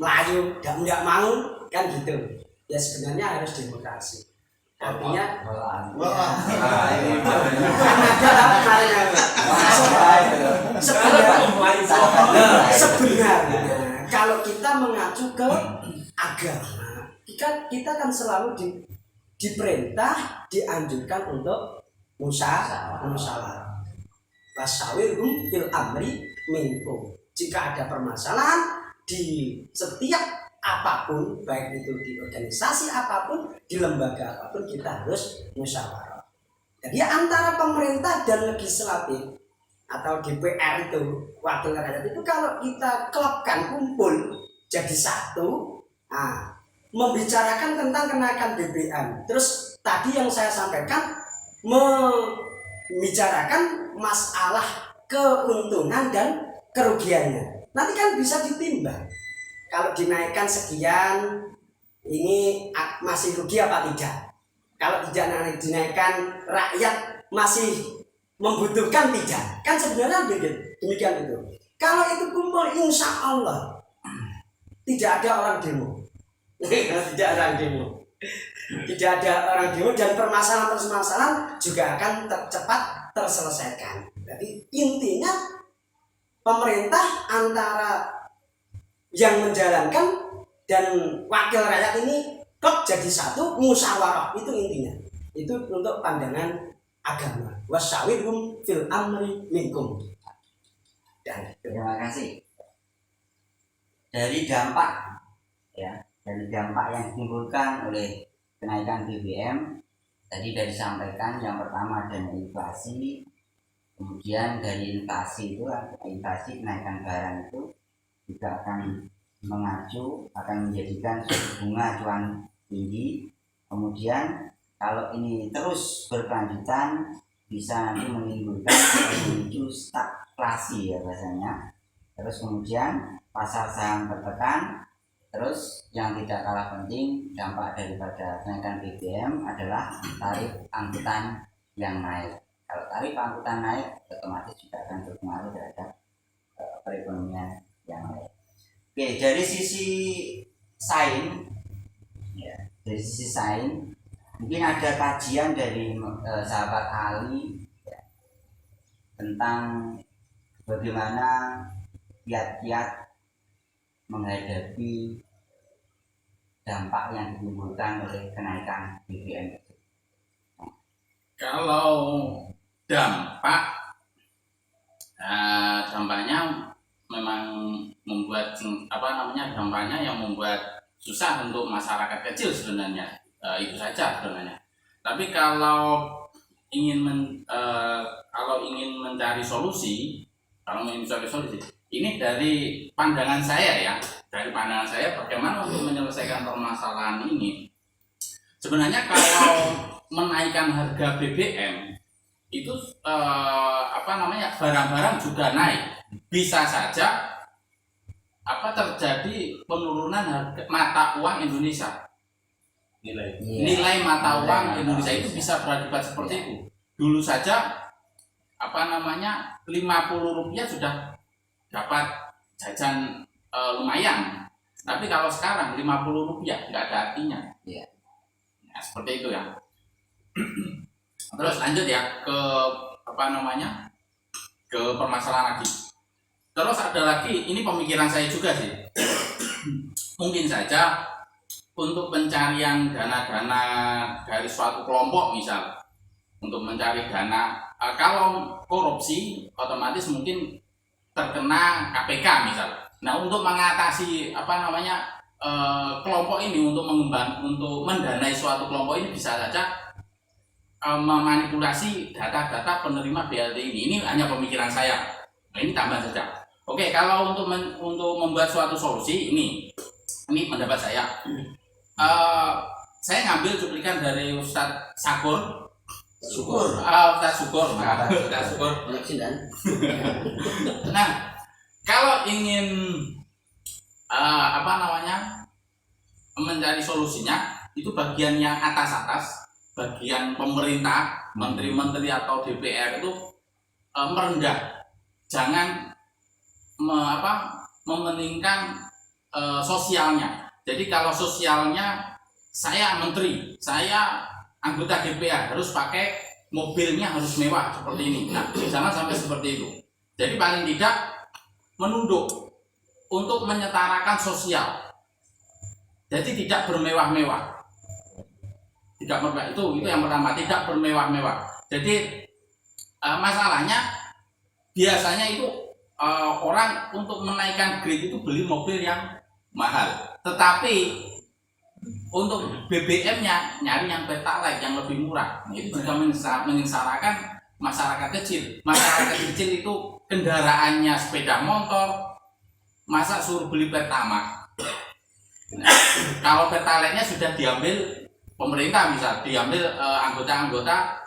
Melayu nggak mau kan gitu ya. Sebenarnya harus demokrasi, artinya sebenarnya kalau kita mengacu ke agama, kita kan selalu diperintah, dianjurkan untuk musyawarah. Wasyawirhum fil amri minkum. Jika ada permasalahan di setiap apapun, baik itu di organisasi apapun, di lembaga apapun, kita harus musyawarah. Jadi antara pemerintah dan legislatif atau DPR itu, wakil rakyat itu, kalau kita klopkan, kumpul jadi satu, membicarakan tentang kenaikan BBM. Terus tadi yang saya sampaikan membicarakan masalah keuntungan dan kerugiannya. Nanti kan bisa ditimbang. Kalau dinaikkan sekian, ini masih rugi apa tidak? Kalau tidak dinaikkan, rakyat masih membutuhkan tidak? Kan sebenarnya demikian itu. Kalau itu kumpul, insya Allah tidak ada orang demo. Tidak ada orang demo. Tidak ada orang demo, dan permasalahan-permasalahan juga akan cepat terselesaikan. Jadi intinya pemerintah antara yang menjalankan dan wakil rakyat ini klub jadi satu, musyawarah, itu intinya. Itu untuk pandangan agama. Wasyawirhum fil amri minkum. Dan Terima kasih. Dari dampak yang ditimbulkan oleh kenaikan BBM tadi dari sampaikan, yang pertama adanya inflasi, kemudian dari inflasi kenaikan barang itu juga akan menjadikan suku bunga acuan tinggi. Kemudian kalau ini terus berkelanjutan bisa nanti memicu stagflasi ya bahasanya. Terus kemudian pasar saham tertekan. Terus yang tidak kalah penting, dampak daripada kenaikan BBM adalah tarif angkutan yang naik. Kalau tarif angkutan naik, otomatis juga akan berpengaruh terhadap perekonomian yang lain. Oke, dari sisi sains, mungkin ada kajian dari sahabat Ali tentang bagaimana kiat-kiat menghadapi dampak yang ditimbulkan oleh kenaikan BBM. Kalau dampaknya memang membuat dampaknya yang membuat susah untuk masyarakat kecil sebenarnya, itu saja sebenarnya. Tapi kalau ingin mencari solusi, ini dari pandangan saya bagaimana untuk menyelesaikan permasalahan ini. Sebenarnya kalau menaikkan harga BBM itu barang-barang juga naik. Bisa saja terjadi penurunan harga mata uang Indonesia. Nilai mata uang Indonesia itu bisa berakibat seperti itu. Dulu saja Rp50 sudah dapat jajan lumayan. Tapi kalau sekarang Rp50 nggak ada artinya. Nah, seperti itu ya. Terus lanjut ya ke ke permasalahan lagi. Terus ada lagi, ini pemikiran saya juga sih. Mungkin saja untuk pencarian dana-dana dari suatu kelompok misal, untuk mencari dana, kalau korupsi otomatis mungkin terkena KPK misal. Nah, untuk mengatasi kelompok ini, untuk mendanai suatu kelompok ini bisa saja memanipulasi data-data penerima BLT ini. Ini hanya pemikiran saya. Nah, ini tambahan saja. Oke, kalau untuk membuat suatu solusi ini pendapat saya. Saya ngambil cuplikan dari Ustadz Syukur. Ustadz Syukur. Nah, kalau ingin mencari solusinya, itu bagian yang atas, bagian pemerintah, menteri-menteri atau DPR itu merendah, jangan mementingkan sosialnya. Jadi kalau sosialnya, saya menteri, saya anggota DPR harus pakai mobilnya harus mewah seperti ini. Nah, jangan sampai seperti itu. Jadi paling tidak menunduk untuk menyetarakan sosial. Jadi tidak bermewah-mewah. Tidak bermewah, itu yang pertama, tidak bermewah-mewah. Jadi masalahnya biasanya itu orang untuk menaikkan grade itu beli mobil yang mahal. Tetapi untuk BBM-nya nyari yang Pertalite yang lebih murah. Nah, itu juga menyengsarakan masyarakat kecil. Masyarakat kecil itu kendaraannya sepeda motor, masa suruh beli Pertamax. Nah, kalau Pertalite-nya sudah diambil pemerintah, misal diambil anggota-anggota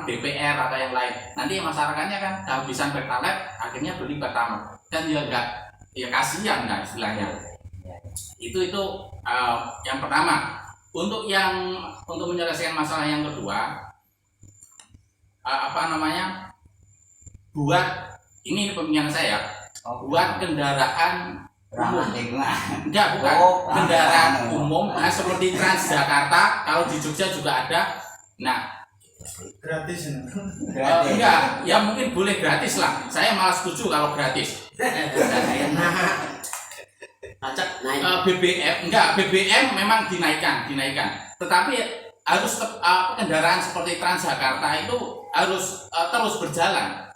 DPR atau yang lain, nanti masyarakatnya kan kehabisan Pertalite, akhirnya beli Pertamax. Kan ya kasihan kan istilahnya. Itu yang pertama. Untuk menyelesaikan masalah yang kedua, buat ini pemikiran saya, buat kendaraan umum. Enggak, bukan. Kendaraan umum seperti Transjakarta, kalau di Jogja juga ada. Nah, gratis. enggak, ya mungkin boleh gratis lah. Saya malah setuju kalau gratis. BBM memang dinaikkan. Tetapi harus kendaraan seperti Transjakarta itu harus terus berjalan.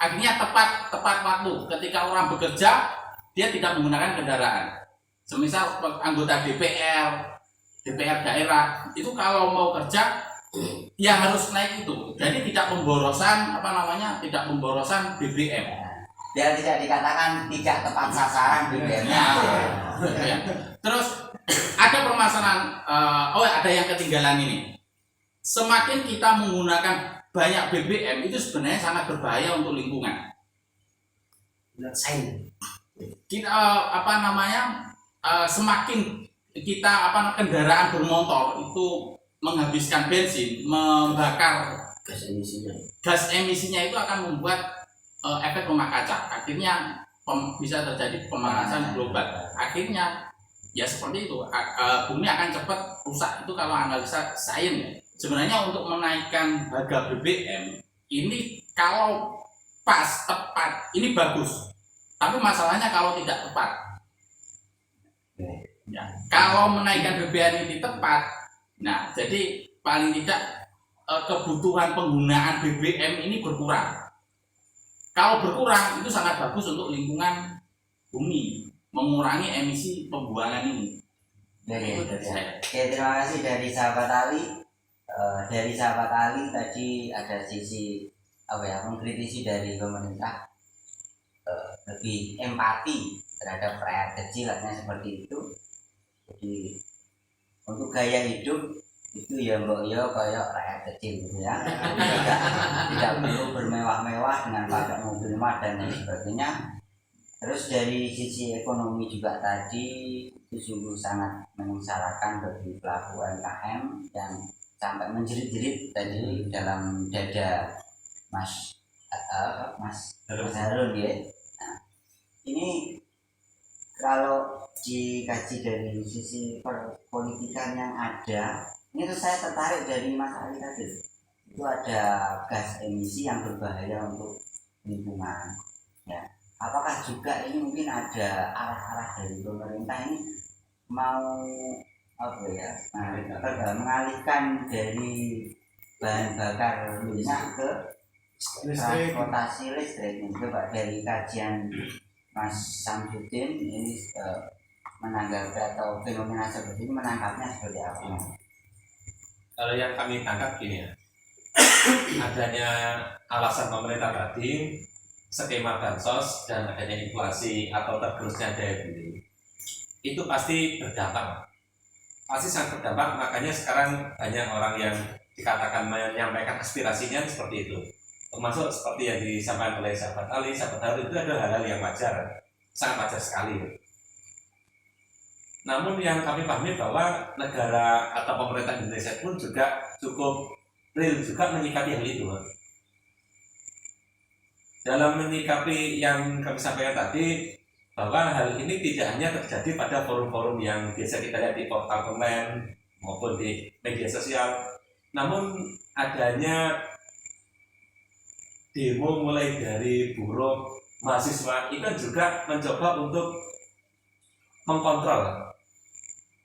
Akhirnya tepat waktu. Ketika orang bekerja, dia tidak menggunakan kendaraan. Semisal anggota DPR daerah itu kalau mau kerja, ya harus naik itu. Jadi tidak pemborosan BBM. Biar tidak dikatakan tidak tepat sasaran BBM-nya. Ya. Terus ada permasalahan, ada yang ketinggalan ini. Semakin kita menggunakan banyak BBM itu sebenarnya sangat berbahaya untuk lingkungan. Kita semakin kita kendaraan bermotor itu menghabiskan bensin, membakar gas emisinya itu akan membuat efek rumah kaca. Akhirnya bisa terjadi pemanasan global. Akhirnya ya seperti itu, bumi akan cepat rusak. Itu kalau analisa sains ya. Sebenarnya untuk menaikkan harga BBM ini kalau pas tepat ini bagus, tapi masalahnya kalau tidak tepat ya, kalau menaikkan BBM ini tepat, nah jadi paling tidak kebutuhan penggunaan BBM ini berkurang. Kalau berkurang itu sangat bagus untuk lingkungan bumi, mengurangi emisi pembuangan ini. Itu dari saya. Oke, terima kasih dari sahabat Ali. Dari sahabat Ali tadi ada sisi mengkritisi dari pemerintah, lebih empati terhadap rakyat kecil, artinya seperti itu. Jadi untuk gaya hidup itu ya kayak rakyat kecil gitu ya. Tidak perlu bermewah-mewah dengan pakai mobil mewah dan lain sebagainya. Terus dari sisi ekonomi juga tadi itu sungguh sangat menyengsarakan bagi pelaku UMKM yang sampai menjerit-jerit tadi dalam dada Mas Harun ya. Nah, ini kalau dikaji dari sisi perpolitikan yang ada, ini tuh saya tertarik dari Mas Ali tadi. Itu ada gas emisi yang berbahaya untuk lingkungan. Ya, apakah juga ini mungkin ada arah-arah dari pemerintah ini mau mengalihkan dari bahan bakar minyak ke transportasi listrik? Coba dari kajian Mas Samsudin ini menanggapi atau fenomena seperti ini menangkapnya seperti apa? Kalau yang kami tangkap gini ya, adanya alasan pemerintah tadi, skema bansos dan adanya inflasi atau tergerusnya daya beli, itu pasti berdampak. Pasti sangat berdampak, makanya sekarang banyak orang yang dikatakan menyampaikan aspirasinya seperti itu. Termasuk seperti yang disampaikan oleh sahabat Ali, sahabat Harun, itu adalah hal-hal yang wajar, sangat wajar sekali. Namun yang kami pahami bahwa negara atau pemerintah Indonesia pun juga cukup real juga menyikapi hal itu. Dalam menyikapi yang kami sampaikan tadi, bahwa hal ini tidak hanya terjadi pada forum-forum yang biasa kita lihat di portal komen maupun di media sosial, namun adanya demo mulai dari buruh, mahasiswa itu juga mencoba untuk mengkontrol.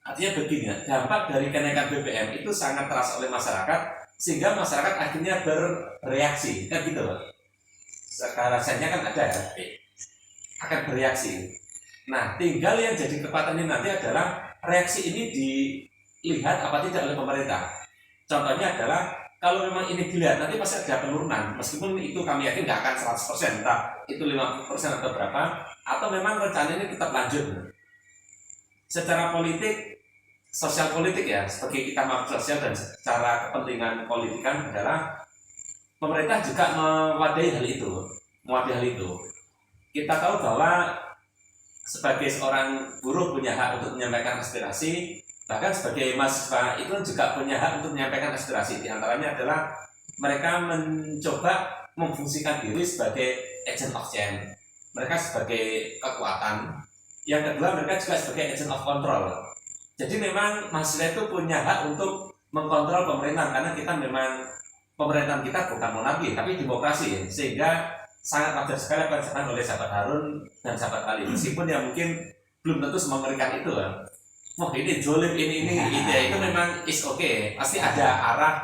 Artinya begini, dampak dari kenaikan BBM itu sangat terasa oleh masyarakat, sehingga masyarakat akhirnya bereaksi, kan gitu loh. Sekarang rasanya kan ada ya, akan bereaksi. Nah, tinggal yang jadi kekuatan ini nanti adalah reaksi ini dilihat apa tidak oleh pemerintah. Contohnya adalah kalau memang ini dilihat nanti pasti ada penurunan, meskipun itu kami yakin nggak akan 100%, entah itu 50% atau berapa, atau memang rencana ini tetap lanjut. Secara politik, sosial politik ya, sebagai kita makhluk sosial dan secara kepentingan politikan adalah pemerintah juga mewadahi hal itu, Kita tahu bahwa sebagai seorang buruh punya hak untuk menyampaikan aspirasi, bahkan sebagai mahasiswa itu juga punya hak untuk menyampaikan aspirasi. Di antaranya adalah mereka mencoba memfungsikan diri sebagai agent of change, mereka sebagai kekuatan. Yang kedua, mereka juga sebagai agent of control. Jadi memang mahasiswa itu punya hak untuk mengkontrol pemerintahan, karena kita memang pemerintahan kita bukan monarki tapi demokrasi, sehingga sangat wajar sekali apa yang disampaikan oleh sahabat Harun dan sahabat Ali, meskipun ya mungkin belum tentu semengerikan itu kan. Oh ini jolim, ini ide itu memang is okay, pasti ada arah.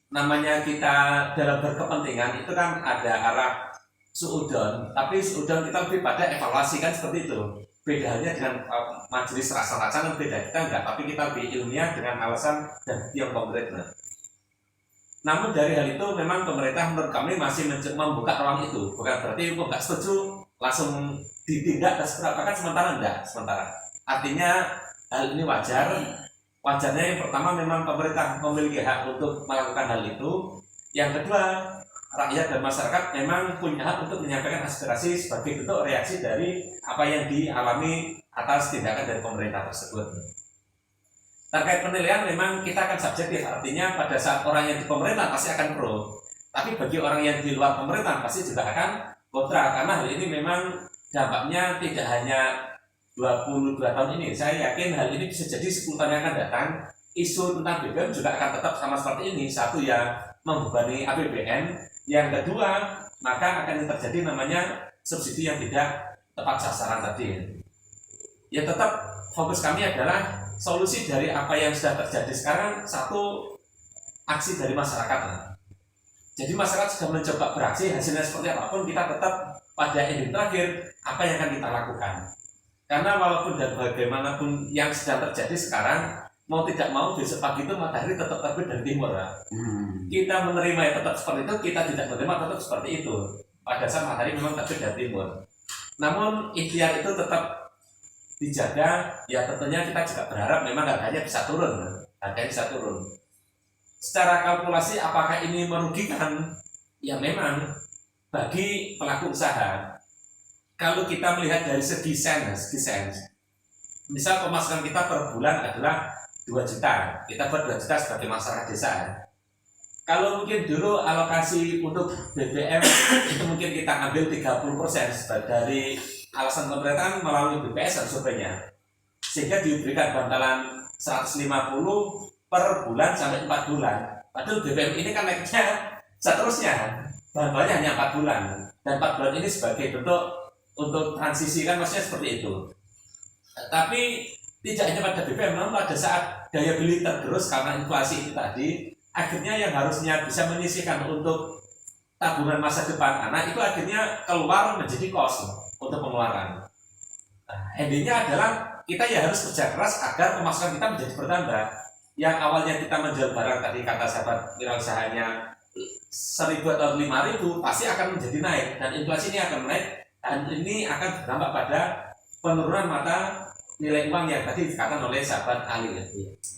Namanya kita dalam berkepentingan itu kan ada arah suudon, tapi suudon kita lebih pada evaluasi kan, seperti itu. Bedanya dengan majelis rasa-rasa kan beda, kita enggak, tapi kita lebih ilmiah dengan alasan dan bukti yang konkret. Namun dari hal itu memang pemerintah menurut kami masih membuka ruang itu, bukan berarti kok nggak setuju langsung ditindak dan seperti sementara enggak, sementara. Artinya hal ini wajar. Wajarnya yang pertama memang pemerintah memiliki hak untuk melakukan hal itu. Yang kedua, rakyat dan masyarakat memang punya hak untuk menyampaikan aspirasi sebagai bentuk reaksi dari apa yang dialami atas tindakan dari pemerintah tersebut. Terkait penilaian memang kita akan subjektif, artinya pada saat orang yang di pemerintah pasti akan pro, tapi bagi orang yang di luar pemerintah pasti juga akan kontra, karena hal ini memang dampaknya tidak hanya 22 tahun ini. Saya yakin hal ini bisa jadi 10 tahun yang akan datang. Isu tentang BBM juga akan tetap sama seperti ini. Satu, ya membebani APBN. Yang kedua, maka akan terjadi namanya subsidi yang tidak tepat sasaran tadi. Ya tetap fokus kami adalah solusi dari apa yang sudah terjadi sekarang. Satu, aksi dari masyarakat. Jadi masyarakat sudah mencoba beraksi, hasilnya seperti apapun kita tetap pada ending terakhir apa yang akan kita lakukan. Karena walaupun dan bagaimanapun yang sedang terjadi sekarang, mau tidak mau besok pagi itu matahari tetap terbit dari timur. Kita menerima ya tetap seperti itu, kita tidak menerima tetap seperti itu. Pada saat matahari memang terbit dari timur. Namun ikhtiar itu tetap dijaga, ya tentunya kita juga berharap memang harganya bisa turun. Harganya bisa turun. Secara kalkulasi apakah ini merugikan? Ya memang bagi pelaku usaha. Kalau kita melihat dari segi sen, misal pemasukan kita per bulan adalah 2 juta, kita buat 2 juta sebagai masyarakat desa. Kalau mungkin dulu alokasi untuk BBM itu mungkin kita ambil 30% dari alasan pemerintahan melalui BPS dan surveinya, sehingga diberikan bantalan 150 per bulan sampai 4 bulan. Padahal BBM ini kan naiknya seterusnya, bantuannya hanya 4 bulan, dan 4 bulan ini sebagai bentuk untuk transisi kan, maksudnya seperti itu. Tapi tidak hanya pada BBM, namun pada saat daya beli tergerus karena inflasi itu tadi, akhirnya yang harusnya bisa menyisihkan untuk tabungan masa depan anak itu akhirnya keluar menjadi kos untuk pengeluaran. Endingnya adalah kita ya harus kerja keras agar pemasukan kita menjadi bertambah. yang awalnya kita menjual barang tadi kata sahabat wirausahanya 1.000 atau 5.000 pasti akan menjadi naik, dan inflasi ini akan naik, dan ini akan berdampak pada penurunan mata nilai uang yang tadi dikatakan oleh sahabat Ali ya.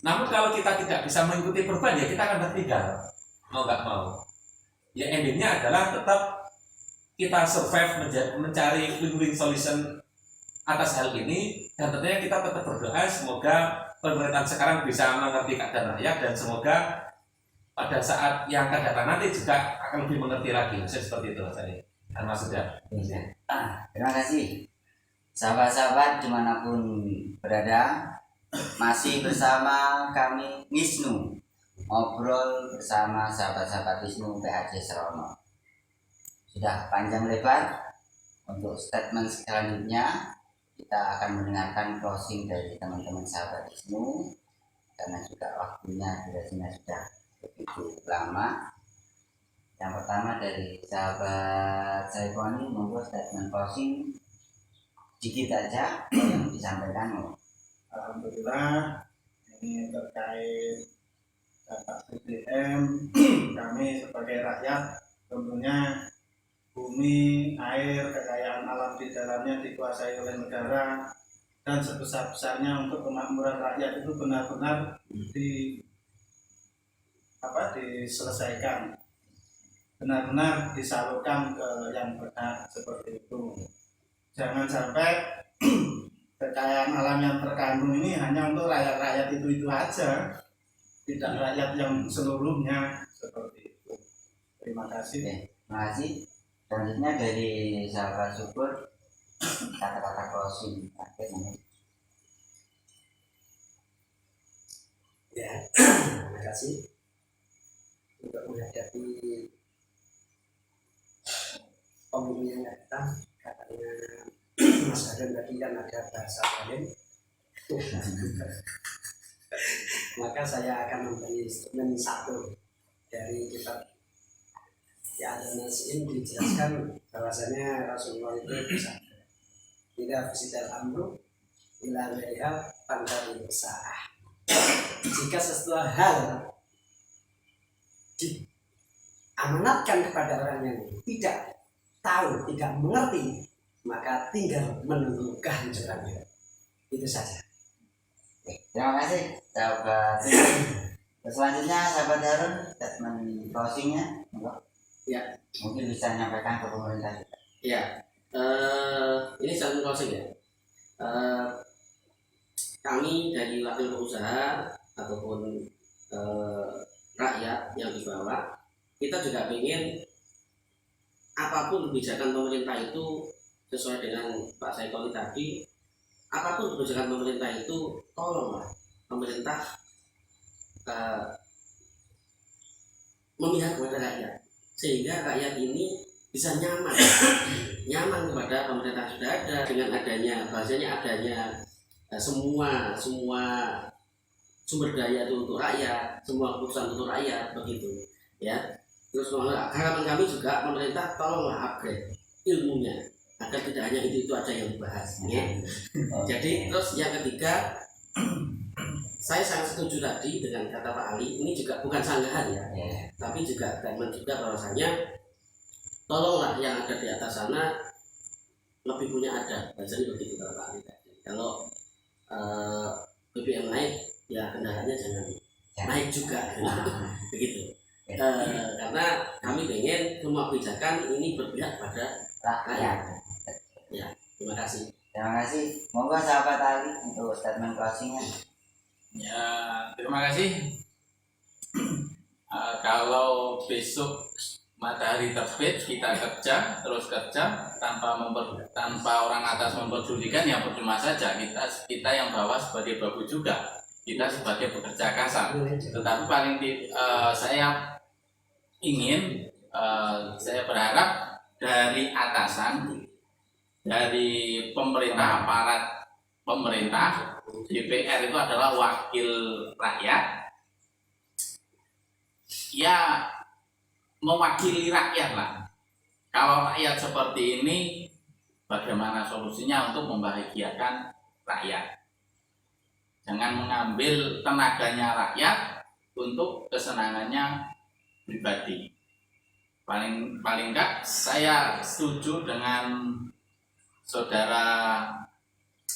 Namun kalau kita tidak bisa mengikuti perubahan ya kita akan tertinggal, mau nggak mau. Ya endingnya adalah tetap kita survive mencari win-win solution atas hal ini, dan tentunya kita tetap berdoa semoga pemerintahan sekarang bisa mengerti keadaan rakyat, dan semoga pada saat yang akan datang nanti juga akan lebih mengerti lagi. Seperti itu Mas Ali dan Mas Sudah. Terima kasih sahabat-sahabat dimanapun berada, masih bersama kami Wisnu, ngobrol bersama sahabat-sahabat Wisnu PHJ Serono. Sudah panjang lebar, untuk statement selanjutnya kita akan mendengarkan closing dari teman-teman sahabat Wisnu, karena juga waktunya durasinya sudah begitu lama. Yang pertama dari sahabat Saifoni, membuat statement closing sedikit aja yang disampaikan. Alhamdulillah, ini terkait data BBM. Kami sebagai rakyat tentunya bumi, air, kekayaan alam di dalamnya dikuasai oleh negara, dan sebesar-besarnya untuk kemakmuran rakyat itu benar-benar diselesaikan, benar-benar disalurkan ke yang berhak, seperti itu. Jangan sampai kekayaan alam yang terkandung ini hanya untuk rakyat-rakyat itu aja, tidak rakyat yang seluruhnya, seperti itu. Terima kasih. Terima kasih. Selanjutnya dari sahabat Syukur, kata-kata closing akhir ini. Ya, terima kasih untuk menghadapi pemilu yang datang. Katanya Mas Adam tadi kan ada bahasa lain, maka saya akan memberi statement satu dari kitab Al-Nasi'in. Dijelaskan bahwasanya Rasulullah itu bersabda, "Idza fusidal amru ila ghairiha fantari usaha." Jika sesuatu hal diamanatkan kepada orang yang tidak tahu, tidak mengerti, maka tinggal menunggu kehancurannya. Itu saja. Terima kasih sahabat. Selanjutnya sahabat Harun, statement closingnya. Ya. Mungkin bisa menyampaikan ke pemerintah. Ya, ini statement closing ya. Kami dari wakil pengusaha ataupun rakyat yang di bawah, kita juga ingin apapun kebijakan pemerintah itu sesuai dengan Pak Saifoni tadi, apapun kebijakan pemerintah itu tolonglah pemerintah memihak kepada rakyat, sehingga rakyat ini bisa nyaman kepada pemerintah sudah ada, dengan adanya bahasanya adanya semua sumber daya itu untuk rakyat, semua keputusan untuk rakyat, begitu ya. Terus harapan kami juga pemerintah tolonglah upgrade ilmunya agar tidak hanya itu aja yang dibahas ya. Jadi terus yang ketiga, saya sangat setuju tadi dengan kata Pak Ali, ini juga bukan sanggahan ya, tapi juga statement juga bahwasanya tolonglah yang ada di atas sana lebih punya adab, bahasanya begitu kalau Pak Ali tadi. Kalau BBM naik ya kendaraannya jangan naik juga, begitu. Karena kami ingin semua kebijakan ini berpihak pada rakyat. Ya, terima kasih. Terima kasih. Monggo sahabat Ali untuk statement closingnya. Ya, terima kasih. Kalau besok matahari terbit kita kerja, terus kerja tanpa orang atas memperdulikan, yang percuma saja. Kita yang bawah sebagai babu juga, kita sebagai pekerja kasar. Tetapi paling saya berharap dari atasan, dari pemerintah, aparat pemerintah, DPR itu adalah wakil rakyat, ya mewakili rakyat lah. Kalau rakyat seperti ini, bagaimana solusinya untuk membahagiakan rakyat? dengan mengambil tenaganya rakyat untuk kesenangannya pribadi. Paling enggak saya setuju dengan saudara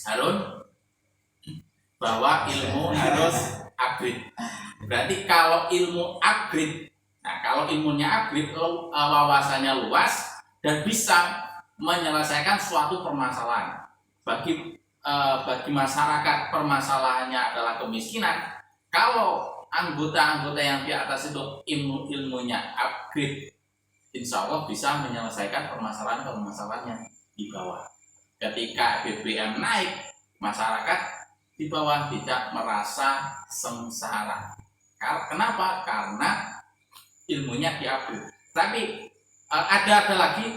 Harun bahwa ilmu harus upgrade. Berarti kalau ilmu upgrade, nah kalau ilmunya upgrade, wawasannya luas dan bisa menyelesaikan suatu permasalahan. Bagi masyarakat permasalahannya adalah kemiskinan. Kalau anggota-anggota yang di atas itu ilmunya upgrade, insya Allah bisa menyelesaikan permasalahan-permasalahan yang di bawah. Ketika BBM naik, masyarakat di bawah tidak merasa sengsara. Kenapa? Karena ilmunya di-upgrade. Tapi ada lagi,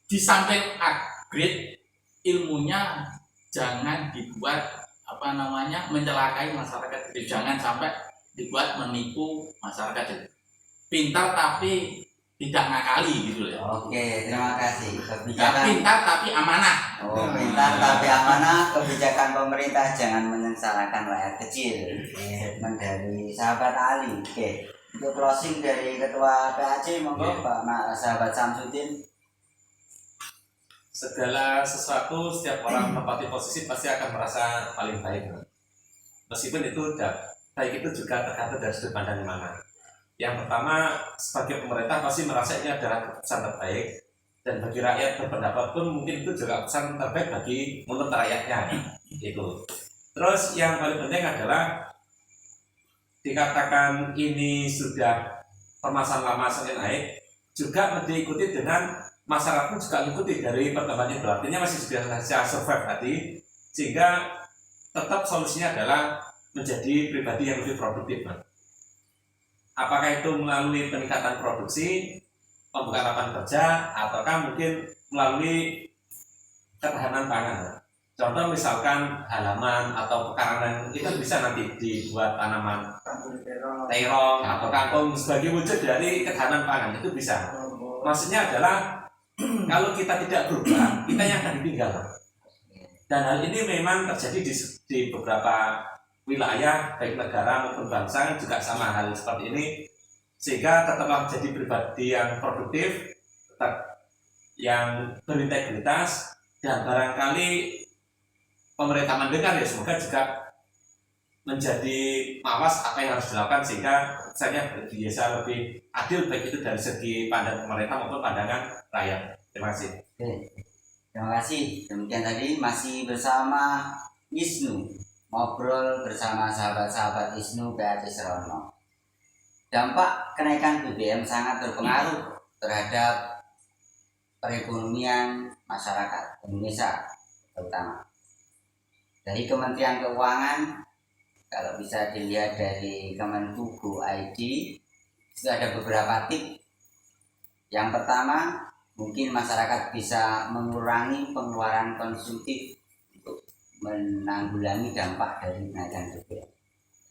di samping upgrade, ilmunya jangan dibuat mencelakai masyarakat. Jangan sampai dibuat menipu masyarakat. Pintar tapi tidak ngakali gitu ya. Oke, terima kasih. Pintar tapi amanah. Pintar tapi amanah, kebijakan pemerintah jangan menyengsarakan rakyat kecil. Statement dari sahabat Ali. Oke, untuk closing dari ketua PAC, monggo Pak sahabat Samsudin. Segala sesuatu, setiap orang tempati posisi pasti akan merasa paling baik. Meskipun itu baik itu juga tergantung dari sudut pandang mana. Yang pertama, sebagai pemerintah pasti merasa ini adalah keputusan terbaik, dan bagi rakyat berpendapat pun mungkin itu juga keputusan terbaik bagi menurut rakyatnya. Itu. Terus yang paling penting adalah dikatakan ini sudah permasalahan lama semakin naik, juga diikuti dengan masyarakat pun juga mengikuti dari perkembangan itu. Artinya masih bisa survive tadi, sehingga tetap solusinya adalah menjadi pribadi yang lebih produktif. Apakah itu melalui peningkatan produksi, pembukaan lapangan kerja, ataukah mungkin melalui ketahanan pangan. Contoh misalkan halaman atau pekarangan itu bisa nanti dibuat tanaman terong atau kangkung sebagai wujud dari ketahanan pangan, itu bisa. Maksudnya adalah kalau kita tidak berubah, kita yang akan ditinggal. Dan hal ini memang terjadi di beberapa wilayah, baik negara maupun bangsa juga sama hal seperti ini, sehingga tetaplah menjadi pribadi yang produktif, tetap yang berintegritas, dan barangkali pemerintah mendengar ya, semoga juga menjadi mawas apa yang harus dilakukan sehingga saya bisa lebih adil, baik itu dari segi pandangan pemerintah maupun pandangan rakyat. Terima kasih. Terima kasih. Demikian tadi masih bersama Isnu, ngobrol bersama sahabat-sahabat Isnu PAC Serono. Dampak kenaikan BBM sangat berpengaruh terhadap perekonomian masyarakat Indonesia terutama. Dari Kementerian Keuangan, kalau bisa dilihat dari Kemenku.id, itu ada beberapa tips. Yang pertama, mungkin masyarakat bisa mengurangi pengeluaran konsumtif untuk menanggulangi dampak dari kenaikan BBM.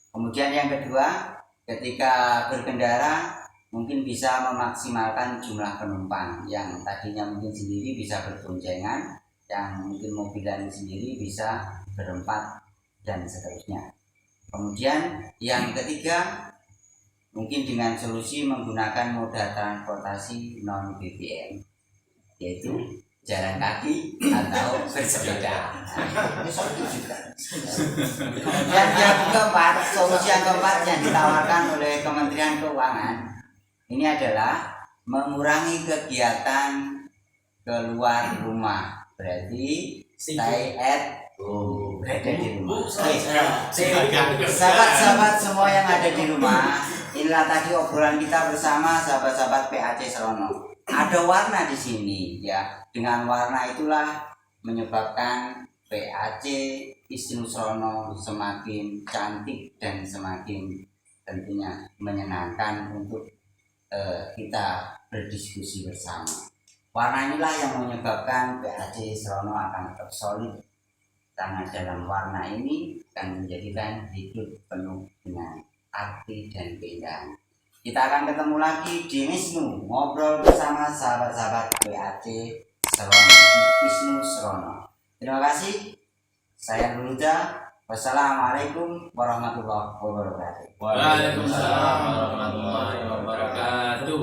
Kemudian yang kedua, ketika berkendara mungkin bisa memaksimalkan jumlah penumpang yang tadinya mungkin sendiri bisa berboncengan, yang mungkin mobilan sendiri bisa berempat dan seterusnya. Kemudian yang ketiga, mungkin dengan solusi menggunakan moda transportasi non BBM, yaitu jalan kaki atau bersepeda. Ini solusi juga. Kemudian yang keempat, solusi yang keempat yang ditawarkan oleh Kementerian Keuangan ini adalah mengurangi kegiatan keluar rumah. Berarti stay at home, berada di rumah. Sahabat-sahabat semua yang ada di rumah, inilah tadi obrolan kita bersama sahabat-sahabat PAC Serono. Ada warna di sini ya. Dengan warna itulah menyebabkan PAC Isnu Serono semakin cantik dan semakin tentunya menyenangkan untuk kita berdiskusi bersama. Warna inilah yang menyebabkan PAC Serono akan tetap solid, karena dalam warna ini akan menjadikan hidup penuh dengan arti dan keindahan. Kita akan ketemu lagi di Isnu, ngobrol bersama sahabat-sahabat PAC Serono, Isnu Serono. Terima kasih. Saya Nurja. Wassalamualaikum warahmatullahi wabarakatuh. Waalaikumsalam warahmatullahi wabarakatuh.